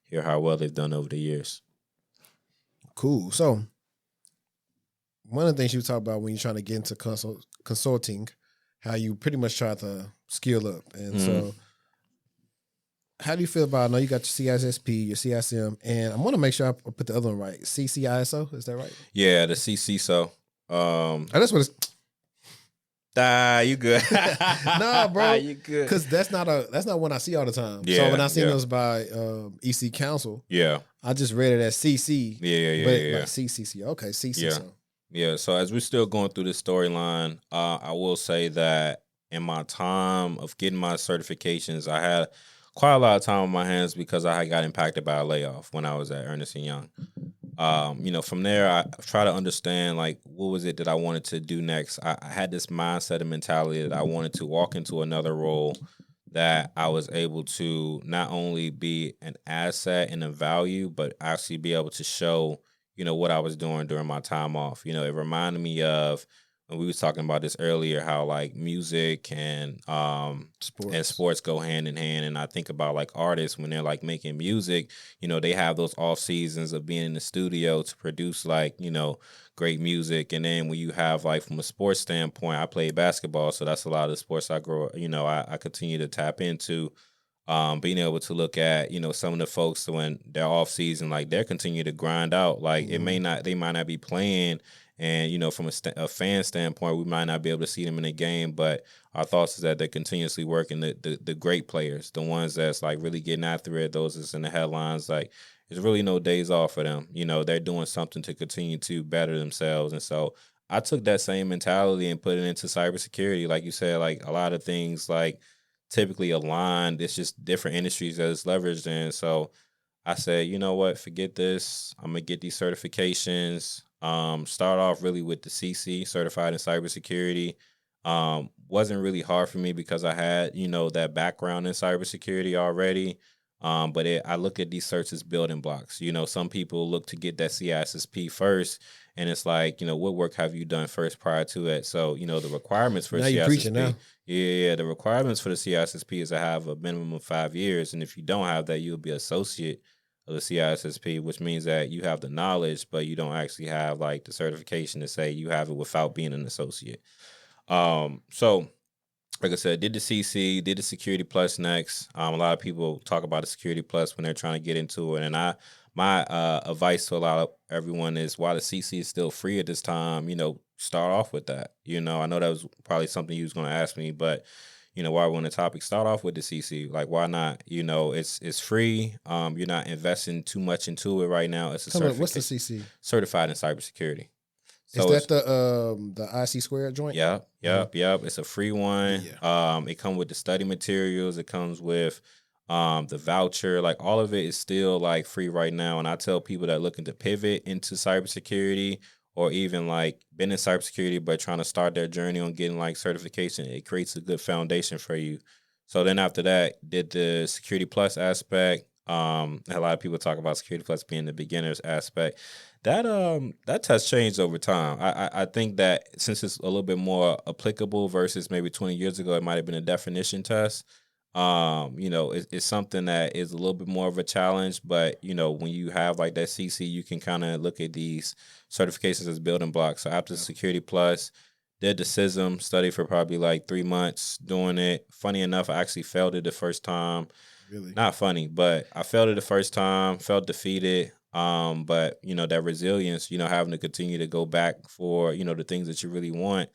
hear how well they've done over the years. Cool. So one of the things you talk about when you're trying to get into consulting, how you pretty much try to skill up. And so how do you feel about, I know you got your CISSP, your CISM, and I want to make sure I put the other one right. CCISO, is that right? Yeah, the CCISO. That's what it's. You good. Nah, bro. You good. Because that's not one I see all the time. Yeah, so when I seen those by EC Council, I just read it as CC. But like CCC. Okay, CC. Yeah, so as we're still going through this storyline, I will say that in my time of getting my certifications, I had quite a lot of time on my hands because I had got impacted by a layoff when I was at Ernst & Young. From there, I try to understand, like, what was it that I wanted to do next? I had this mindset and mentality that I wanted to walk into another role that I was able to not only be an asset and a value, but actually be able to show, what I was doing during my time off. It reminded me of when we was talking about this earlier, how like music and sports go hand in hand. And I think about like artists when they're like making music, they have those off seasons of being in the studio to produce like, great music. And then when you have like from a sports standpoint, I played basketball, so that's a lot of the sports I I continue to tap into. Being able to look at, some of the folks when they're off season, like they're continue to grind out. Like they might not be playing. And, from a fan standpoint, we might not be able to see them in a game, but our thoughts is that they're continuously working the great players, the ones that's like really getting after it, those that's in the headlines. Like there's really no days off for them. They're doing something to continue to better themselves. And so I took that same mentality and put it into cybersecurity. Like you said, like a lot of things like typically aligned. It's just different industries that it's leveraged in. So I said, you know what, forget this. I'm going to get these certifications. Start off really with the CC, certified in cybersecurity. Wasn't really hard for me because I had, that background in cybersecurity already. But I look at these certs as building blocks. Some people look to get that CISSP first, and it's like, what work have you done first prior to it? So, the requirements for CISSP. The requirements for the CISSP is to have a minimum of 5 years, and if you don't have that, you'll be associate of the CISSP, which means that you have the knowledge, but you don't actually have like the certification to say you have it without being an associate. So like I said, did the CC, did the Security Plus next. A lot of people talk about the Security Plus when they're trying to get into it, and my advice to everyone is while the CC is still free at this time, start off with that. I know that was probably something you was going to ask me, but while we're on the topic, start off with the CC. Like, why not? It's free. You're not investing too much into it right now. It's a certificate. What's the CC? Certified in cybersecurity. So is that the IC Squared joint? Yep. It's a free one. Yeah. It comes with the study materials. It comes with the voucher. Like all of it is still like free right now. And I tell people that looking to pivot into cybersecurity, or even like been in cybersecurity but trying to start their journey on getting like certification, it creates a good foundation for you. So then after that, did the Security Plus aspect. A lot of people talk about Security Plus being the beginner's aspect. That has changed over time. I think that since it's a little bit more applicable versus maybe 20 years ago, it might have been a definition test. It's something that is a little bit more of a challenge, but when you have like that CC, you can kind of look at these certifications as building blocks. So after Security Plus, did the SISM study for probably like 3 months doing it. Funny enough, I actually failed it the first time. Really? Not funny, but I failed it the first time, felt defeated. But that resilience, having to continue to go back for, the things that you really want.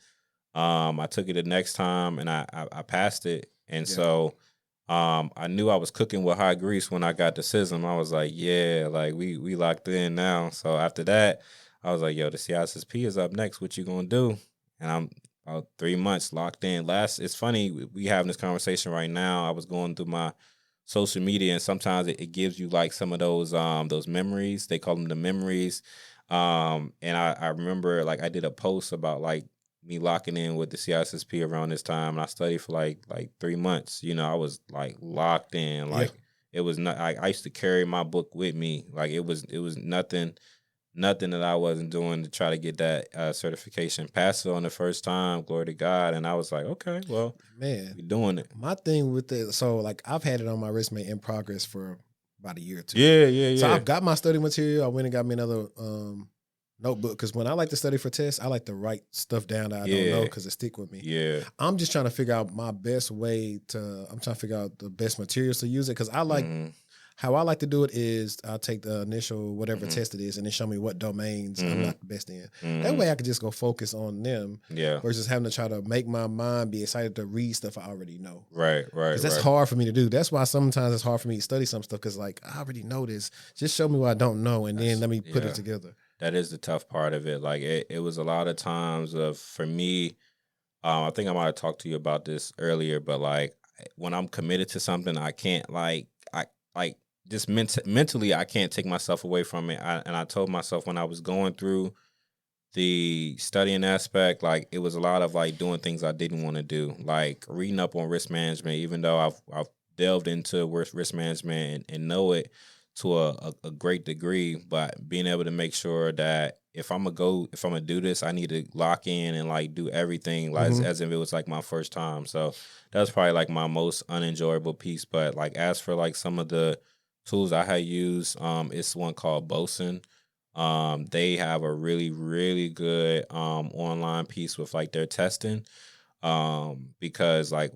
I took it the next time and I passed it. And so I knew I was cooking with hot grease when I got the SISM. I was like, yeah, like we locked in now. So after that, I was like, yo, the CISSP is up next. What you gonna do? And I'm about 3 months locked in. It's funny, we having this conversation right now. I was going through my social media and sometimes it gives you like some of those memories. They call them the memories. And I remember like I did a post about like me locking in with the CISSP around this time, and I studied for like 3 months. I was like locked in. Like it was not. I used to carry my book with me. Like it was nothing that I wasn't doing to try to get that certification. Passed it on the first time. Glory to God. And I was like, okay, well, man, we're doing it. My thing with it, so like I've had it on my resume in progress for about a year or two. Yeah. So I've got my study material. I went and got me another notebook because when I like to study for tests, I like to write stuff down that I don't know because it stick with me. Yeah. I'm just trying to figure out my best way I'm trying to figure out the best materials to use it because I like how I like to do it is I'll take the initial whatever test it is and then show me what domains I'm not the best in. That way I can just go focus on them versus having to try to make my mind be excited to read stuff I already know. Right. Because that's hard for me to do. That's why sometimes it's hard for me to study some stuff because like I already know this. Just show me what I don't know and then let me put it together. That is the tough part of it. Like it was a lot of times for me, I think I might have talked to you about this earlier, but like when I'm committed to something, I can't just mentally, I can't take myself away from it. And I told myself when I was going through the studying aspect, like it was a lot of like doing things I didn't want to do, like reading up on risk management, even though I've delved into risk management and know it to a great degree, but being able to make sure that if I'm gonna do this, I need to lock in and like do everything like as if it was like my first time. So that's probably like my most unenjoyable piece. But like as for like some of the tools I had used, it's one called Bosun. They have a really, really good online piece with like their testing. Because like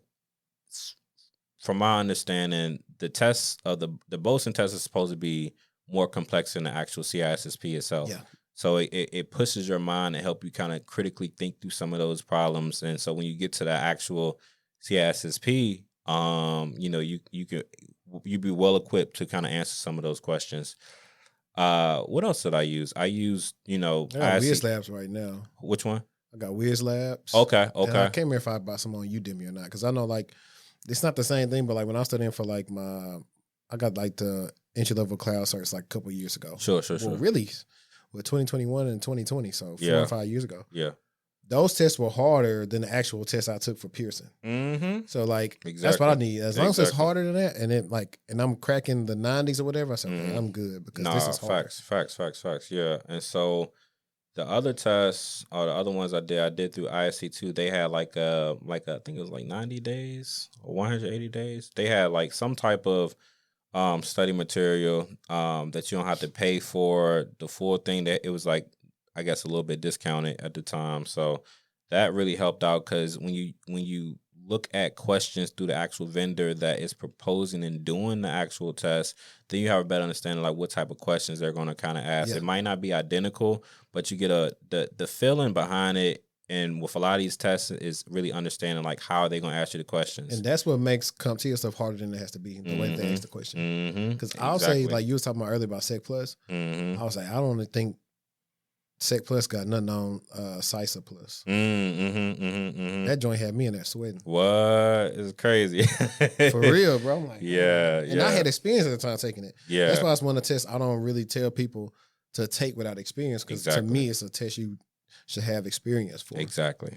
from my understanding, the tests of the Bosun test is supposed to be more complex than the actual CISSP itself. Yeah. So it pushes your mind and help you kind of critically think through some of those problems. And so when you get to the actual CISSP, you'd be well equipped to kind of answer some of those questions. What else did I use? I used, I got Wiz Labs right now. Which one? I got Wiz Labs. Okay. And I can't remember if I bought some on Udemy or not because I know like it's not the same thing, but like when I was studying for like I got like the entry level cloud certs like a couple of years ago. Sure. Really, with 2021 and 2020, so 4 or 5 years ago. Yeah. Those tests were harder than the actual tests I took for Pearson. Mm-hmm. So like that's what I need. As long as it's harder than that, and I'm cracking the 90s or whatever, I said, okay, I'm good because this is hard. Facts. Yeah. And so the other tests or the other ones I did through ISC2, they had like I think it was like 90 days or 180 days. They had like some type of study material that you don't have to pay for the full thing. That it was like, I guess, a little bit discounted at the time. So that really helped out because when you look at questions through the actual vendor that is proposing and doing the actual test, then you have a better understanding like what type of questions they're going to kind of ask. Yeah. It might not be identical, but you get the feeling behind it. And with a lot of these tests is really understanding like how they're going to ask you the questions. And that's what makes CompTIA stuff harder than it has to be, the way they ask the question. Because I'll say, like you was talking about earlier about Sec Plus, I was like, I don't think Sec Plus got nothing on CISA Plus. That joint had me in there sweating. What? It's crazy. For real, bro. I'm like, yeah. And I had experience at the time taking it. Yeah. That's why it's one of the tests I don't really tell people to take without experience because to me, it's a test you should have experience for. Exactly.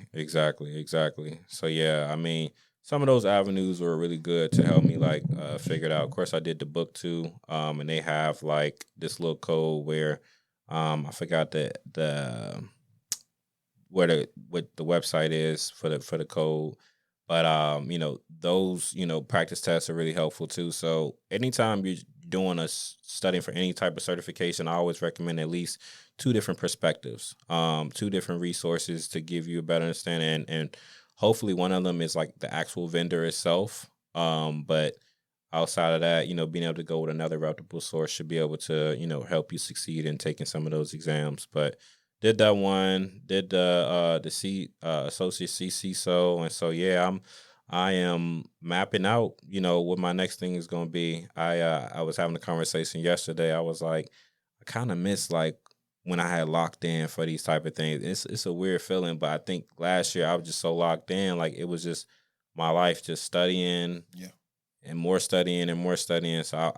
So, yeah, I mean, some of those avenues were really good to help me like figure it out. Of course, I did the book too, and they have like this little code where I forgot what the website is for the code, But those practice tests are really helpful too. So anytime you're doing studying for any type of certification, I always recommend at least two different perspectives, two different resources to give you a better understanding, and hopefully one of them is like the actual vendor itself. But outside of that, being able to go with another reputable source should be able to, help you succeed in taking some of those exams. But did that one, did the associate CCSO, and so yeah, I am mapping out, what my next thing is going to be. I was having a conversation yesterday. I was like, I kind of miss like when I had locked in for these type of things. It's a weird feeling, but I think last year I was just so locked in, like it was just my life, just studying, Yeah. and more studying and more studying. So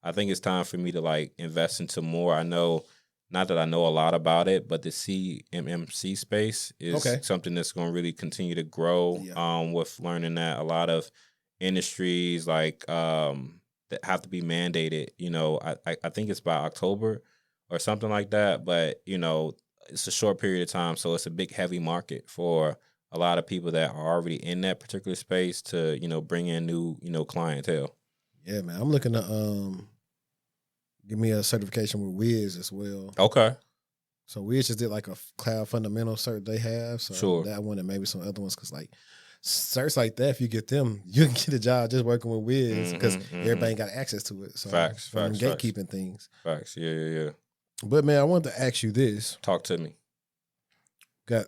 I think it's time for me to like invest into more. I know, not that I know a lot about it, but the CMMC space is Okay. something that's going to really continue to grow. Yeah. With learning that a lot of industries like that have to be mandated. I think it's by October or something like that. But it's a short period of time, so it's a big heavy market for a lot of people that are already in that particular space to bring in new clientele. Yeah, man. I'm looking to give me a certification with Wiz as well. Okay. So Wiz just did like a cloud fundamental cert they have. So Sure. that one and maybe some other ones, because like certs like that, if you get them, you can get a job just working with Wiz, because everybody got access to it. So Facts. gatekeeping things. Facts. Yeah. But man, I wanted to ask you this. Talk to me. Got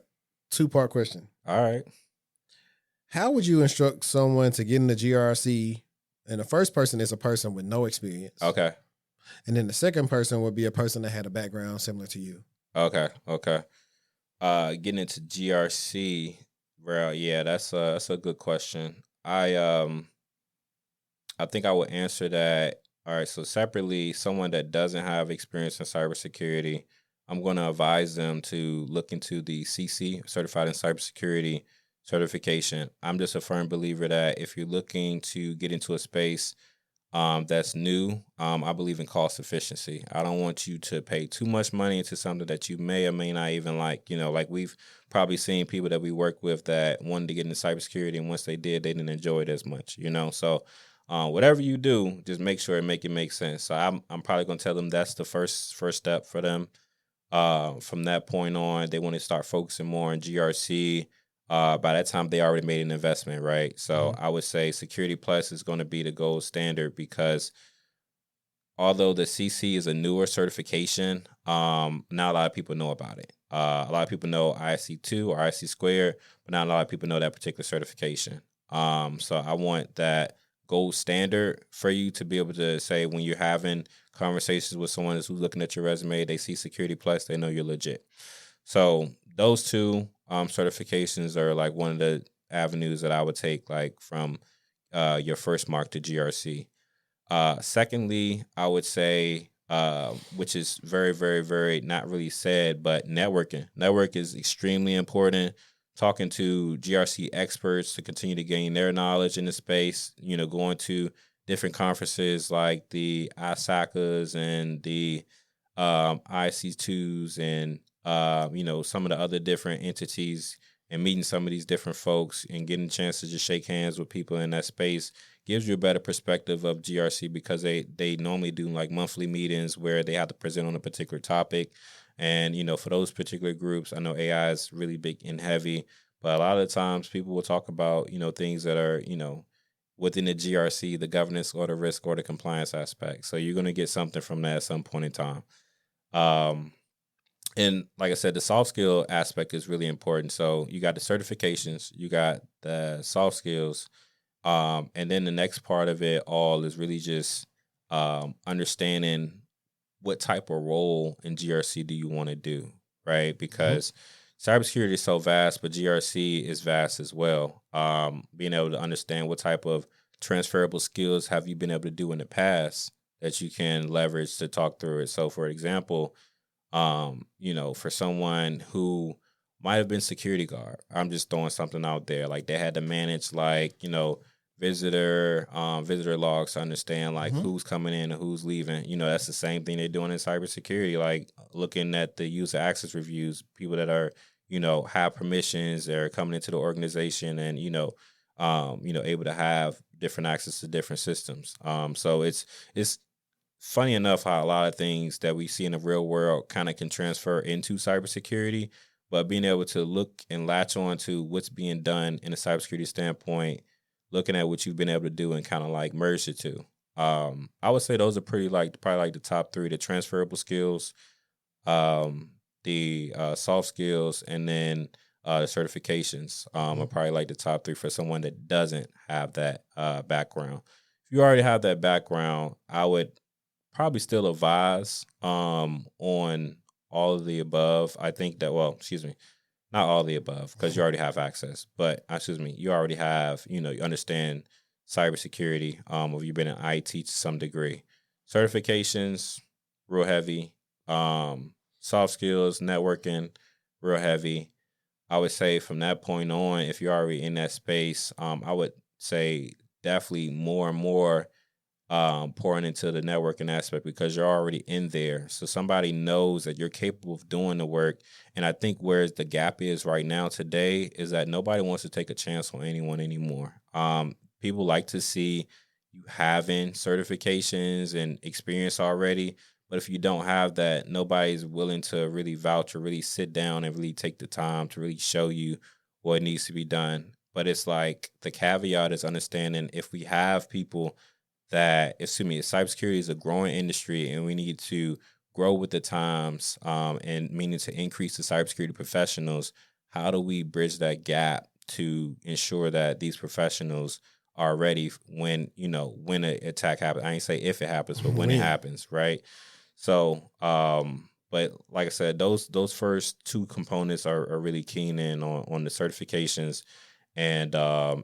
2-part question. All right. How would you instruct someone to get in the GRC? And the first person is a person with no experience. Okay. And then the second person would be a person that had a background similar to you. Okay. Getting into GRC, bro. Yeah, that's a good question. I think I would answer that. All right. So separately, someone that doesn't have experience in cybersecurity, I'm going to advise them to look into the CC, Certified in Cybersecurity certification. I'm just a firm believer that if you're looking to get into a space that's new, I believe in cost efficiency. I don't want you to pay too much money into something that you may or may not even like. Like we've probably seen people that we work with that wanted to get into cybersecurity, and once they did, they didn't enjoy it as much. So whatever you do, just make sure it make sense. So I'm probably gonna tell them that's the first step for them. From that point on, they want to start focusing more on GRC. By that time, they already made an investment, right? So I would say Security Plus is going to be the gold standard, because although the CC is a newer certification, not a lot of people know about it. A lot of people know ISC2 or ISC squared, but not a lot of people know that particular certification. So I want that gold standard for you to be able to say, when you're having conversations with someone who's looking at your resume, they see Security Plus, they know you're legit. So those two certifications are like one of the avenues that I would take, like from your first mark to GRC. Secondly, I would say, which is very, very, very not really said, but networking. Network is extremely important. Talking to GRC experts to continue to gain their knowledge in the space, going to different conferences like the ISACAs and the IC2s and some of the other different entities, and meeting some of these different folks and getting a chance to just shake hands with people in that space gives you a better perspective of GRC, because they normally do like monthly meetings where they have to present on a particular topic. And, for those particular groups, I know AI is really big and heavy, but a lot of the times people will talk about, things that are, within the GRC, the governance or the risk or the compliance aspect. So you're going to get something from that at some point in time. And like I said, the soft skill aspect is really important. So you got the certifications, you got the soft skills, and then the next part of it all is really just understanding what type of role in GRC do you want to do, right? Because cybersecurity is so vast, but GRC is vast as well. Being able to understand what type of transferable skills have you been able to do in the past that you can leverage to talk through it. So, for example, for someone who might have been security guard, I'm just throwing something out there, like they had to manage visitor logs to understand who's coming in and who's leaving. That's the same thing they're doing in cybersecurity, like looking at the user access reviews, people that are have permissions. They're coming into the organization and, able to have different access to different systems. So it's funny enough how a lot of things that we see in the real world kind of can transfer into cybersecurity, but being able to look and latch on to what's being done in a cybersecurity standpoint, looking at what you've been able to do and kind of like merge the two. I would say those are probably like the top three: the transferable skills, the soft skills, and then the certifications. Are probably like the top three for someone that doesn't have that background. If you already have that background, I would probably still advise on all of the above. I think that, well, excuse me, not all of the above because you already have access, but you already have, you understand cybersecurity, or you've been in IT to some degree. Certifications, real heavy. Soft skills, networking, real heavy. I would say from that point on, if you're already in that space, I would say definitely more and more pouring into the networking aspect because you're already in there. So somebody knows that you're capable of doing the work. And I think where the gap is right now today is that nobody wants to take a chance on anyone anymore. People like to see you having certifications and experience already. But if you don't have that, nobody's willing to really vouch or really sit down and really take the time to really show you what needs to be done. But it's like the caveat is understanding if we have people cybersecurity is a growing industry and we need to grow with the times, and meaning to increase the cybersecurity professionals. How do we bridge that gap to ensure that these professionals are ready when an attack happens? I ain't say if it happens, but when it happens, right? So, but like I said, those first two components are really keen in on the certifications and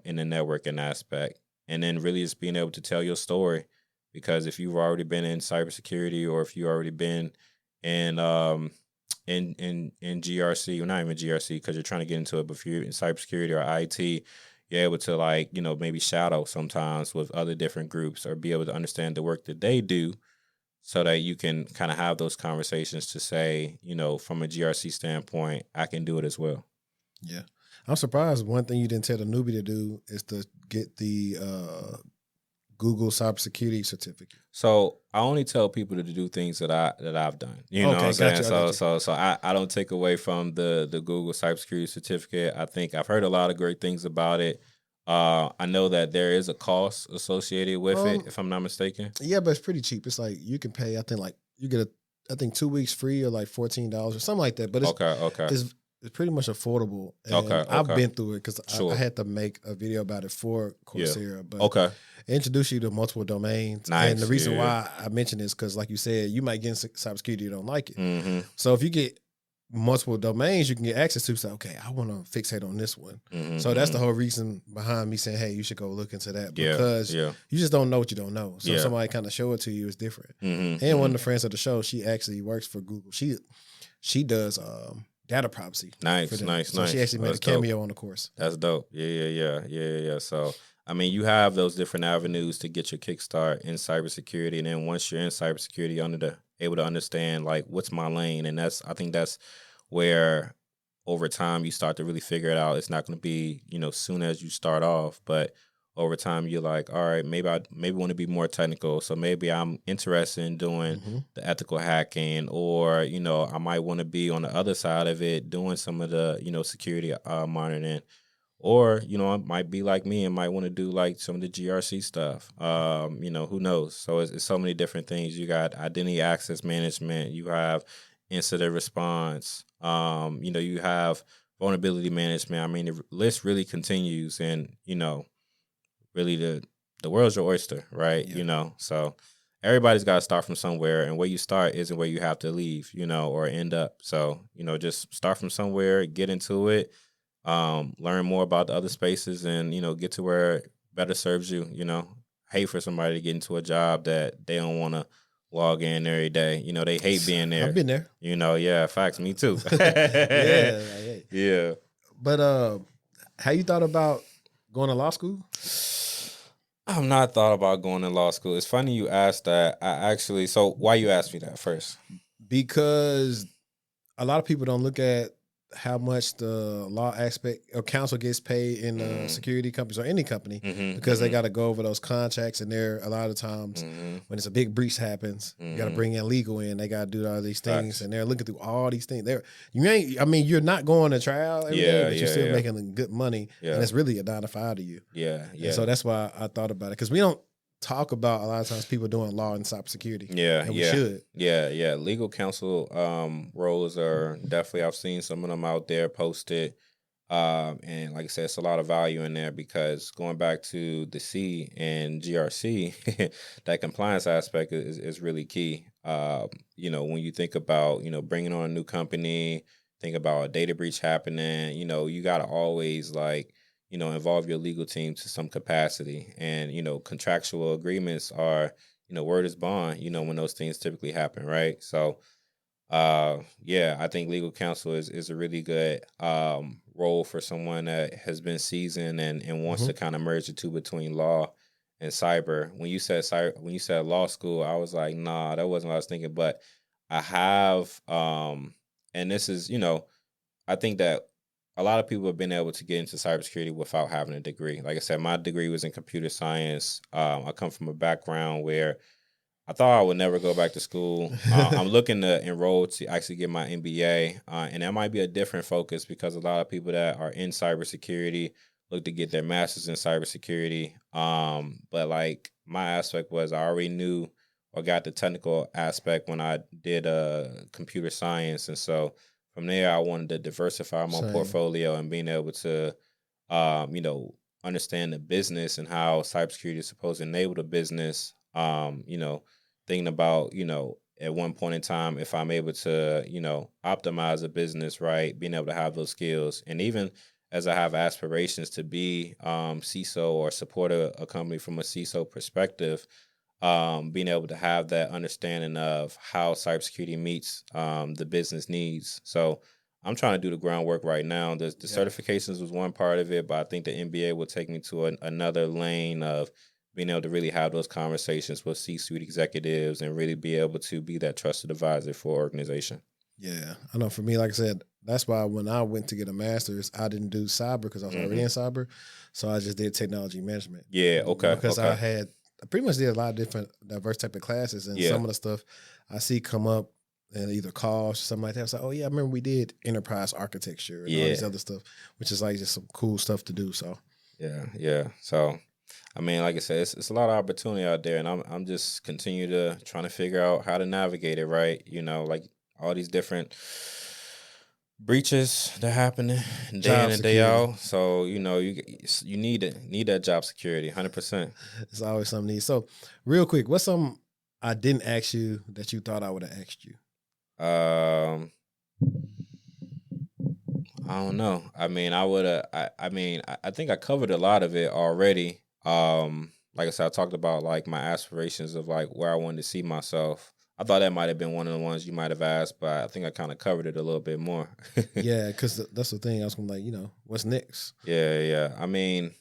in the networking aspect. And then really just being able to tell your story, because if you've already been in cybersecurity or if you've already been in GRC, or not even GRC because you're trying to get into it, but if you're in cybersecurity or IT, you're able to maybe shadow sometimes with other different groups or be able to understand the work that they do so that you can kind of have those conversations to say, from a GRC standpoint, I can do it as well. Yeah. I'm surprised one thing you didn't tell the newbie to do is to get the Google cybersecurity certificate. So I only tell people to do things that I've done. You know what I'm saying? So I don't take away from the Google cybersecurity certificate. I think I've heard a lot of great things about it. I know that there is a cost associated with it, if I'm not mistaken. Yeah, but it's pretty cheap. It's like you can pay, I think you get 2 weeks free or like $14 or something like that. But it's okay. It's pretty much affordable. And okay. I've been through it because Sure. I had to make a video about it for Coursera. Yeah. But it introduced you to multiple domains. Nice. And the reason why I mention this because, like you said, you might get into cybersecurity, you don't like it. Mm-hmm. So if you get multiple domains, you can get access to. Say, okay, I want to fixate on this one. Mm-hmm. So that's the whole reason behind me saying, hey, you should go look into that because you just don't know what you don't know. So if somebody kind of show it to you, it's different. Mm-hmm. And one of the friends of the show, she actually works for Google. She does data privacy. Nice. So she actually made a cameo on the course. That's dope. Yeah. So, I mean, you have those different avenues to get your kickstart in cybersecurity. And then once you're in cybersecurity, able to understand, like, what's my lane? And I think that's where over time you start to really figure it out. It's not going to be, soon as you start off, but over time you're like, all right, maybe want to be more technical. So maybe I'm interested in doing the ethical hacking, or, I might want to be on the other side of it doing some of the, security monitoring. Or, it might be like me and might want to do like some of the GRC stuff. Who knows? So it's so many different things. You got identity access management. You have incident response. You have vulnerability management. I mean, the list really continues, and, really the world's your oyster, right? Yeah. So everybody's got to start from somewhere, and where you start isn't where you have to leave, or end up. So, just start from somewhere, get into it, learn more about the other spaces, and, get to where it better serves you. Hate for somebody to get into a job that they don't want to log in every day. They hate being there. I've been there. Yeah, facts. Me too. Yeah. But how you thought about going to law school? I've not thought about going to law school. It's funny you asked that. So why you asked me that first? Because a lot of people don't look at how much the law aspect or counsel gets paid in Mhm. security companies or any company Mhm. because they Mhm. got to go over those contracts, and they're a lot of times Mhm. when it's a big breach happens, you got to Mhm. bring in legal in. They got to do all these things, Facts. and they're looking through all these things. I mean, you're not going to trial every day, Yeah, but you're yeah, still yeah, making good money, and yeah, it's really a 9 to 5 to you. yeah, And so yeah, that's why I thought about it, because we don't talk about a lot of times people doing law and cybersecurity, yeah, and we yeah, should. yeah. Legal counsel roles are definitely, I've seen some of them out there posted. And like I said, it's a lot of value in there because going back to the C and GRC, that compliance aspect is really key. When you think about, bringing on a new company, think about a data breach happening, you got to always involve your legal team to some capacity. And, contractual agreements are, word is bond, when those things typically happen, right? So, yeah, I think legal counsel is a really good role for someone that has been seasoned and wants Mhm. to kind of merge the two between law and cyber. When you said law school, I was like, nah, that wasn't what I was thinking. But I have, and this is, I think that a lot of people have been able to get into cybersecurity without having a degree. Like I said, my degree was in computer science. I come from a background where I thought I would never go back to school. I'm looking to enroll to actually get my MBA, and that might be a different focus because a lot of people that are in cybersecurity look to get their master's in cybersecurity. But like my aspect was I already knew or got the technical aspect when I did computer science, and so from there I wanted to diversify my Same. portfolio and being able to, understand the business and how cybersecurity is supposed to enable the business. Thinking about, at one point in time, if I'm able to, optimize a business, right, being able to have those skills. And even as I have aspirations to be CISO or support a company from a CISO perspective, being able to have that understanding of how cybersecurity meets the business needs. So I'm trying to do the groundwork right now. The Yeah. certifications was one part of it, but I think the MBA will take me to another lane of being able to really have those conversations with C-suite executives and really be able to be that trusted advisor for organization. Yeah, I know. For me, like I said, that's why when I went to get a master's, I didn't do cyber because I was already Hmm. in cyber, so I just did technology management. Yeah. Okay. Because Okay. I pretty much did a lot of different diverse type of classes, and Yeah. some of the stuff I see come up in either calls or something like that. It's like, oh yeah, I remember we did enterprise architecture and all these Yeah. other stuff, which is like just some cool stuff to do. So Yeah. Yeah. So, I mean, like I said, it's a lot of opportunity out there, and I'm just continue to trying to figure out how to navigate it. Right. Like all these different breaches that happening day in job and day security, out. So you need that job security, 100%. it's always something neat. So real quick, what's something I didn't ask you that you thought I would have asked you? Um, I don't know. I mean, I would. I think I covered a lot of it already. Like I said, I talked about like my aspirations of like where I wanted to see myself. I thought that might have been one of the ones you might have asked, but I think I kind of covered it a little bit more. Yeah, because that's the thing. I was gonna like, what's next? Yeah, yeah. I mean,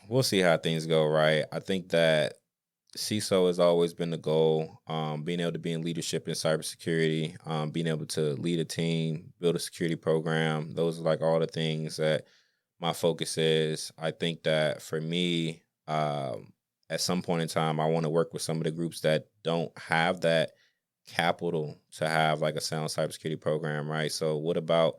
we'll see how things go, right? I think that CISO has always been the goal. Being able to be in leadership in cybersecurity, being able to lead a team, build a security program. Those are like all the things that my focus is. I think that for me, at some point in time, I want to work with some of the groups that don't have that capital to have like a sound cybersecurity program, right? So what about,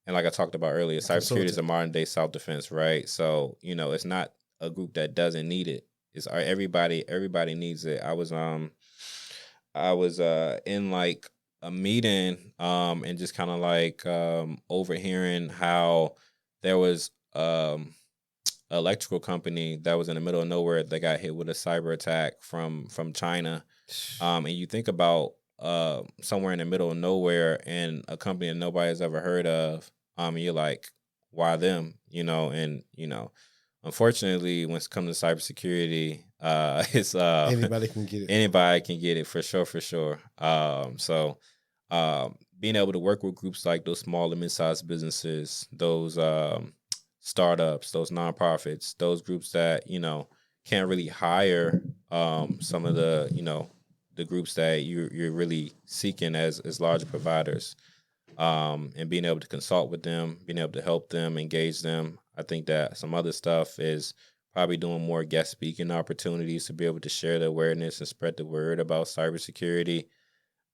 and like I talked about earlier, A cybersecurity is a consultant. modern day self defense, right? So it's not a group that doesn't need it. It's everybody needs it. I was in like a meeting and just kind of like overhearing how there was an electrical company that was in the middle of nowhere that got hit with a cyber attack from China. And you think about somewhere in the middle of nowhere and a company that nobody has ever heard of, and you're like, why them? Unfortunately, when it comes to cybersecurity, it's Anybody can get it. anybody can get it for sure, for sure. Being able to work with groups like those small and mid-sized businesses, those startups, those nonprofits, those groups that can't really hire some of the the groups that you're really seeking as larger providers. and being able to consult with them, being able to help them, engage them. I think that some other stuff is probably doing more guest speaking opportunities to be able to share the awareness and spread the word about cybersecurity.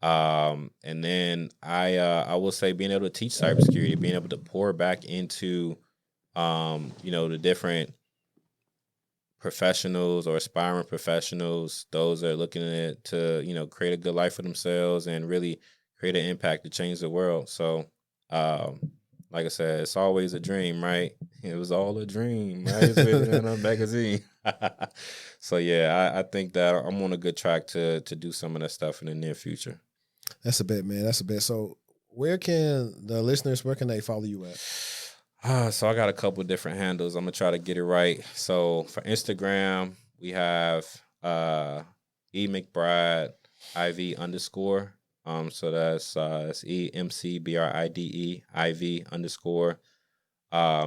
And then I will say being able to teach cybersecurity, being able to pour back into the different professionals or aspiring professionals, those that are looking at to, create a good life for themselves and really create an impact to change the world. So, like I said, it's always a dream, right? It was all a dream, right? It's written in a magazine. So yeah, I think that I'm on a good track to do some of that stuff in the near future. That's a bet, man. That's a bet. So where can they follow you at? So I got a couple different handles. I'm gonna try to get it right. So for Instagram, we have McBride IV_. So that's EMCBRIDE IV_.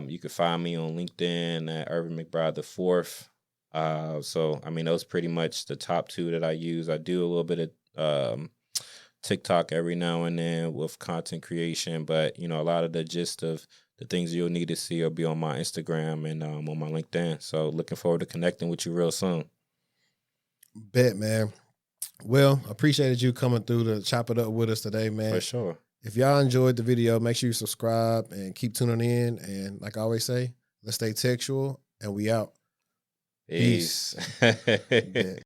You can find me on LinkedIn at Irvin McBride the fourth. So I mean those pretty much the top two that I use. I do a little bit of TikTok every now and then with content creation, but a lot of the gist of the things you'll need to see will be on my Instagram and on my LinkedIn. So looking forward to connecting with you real soon. Bet, man. Well, appreciated you coming through to chop it up with us today, man. For sure. If y'all enjoyed the video, make sure you subscribe and keep tuning in. And like I always say, let's stay textual, and we out. Peace.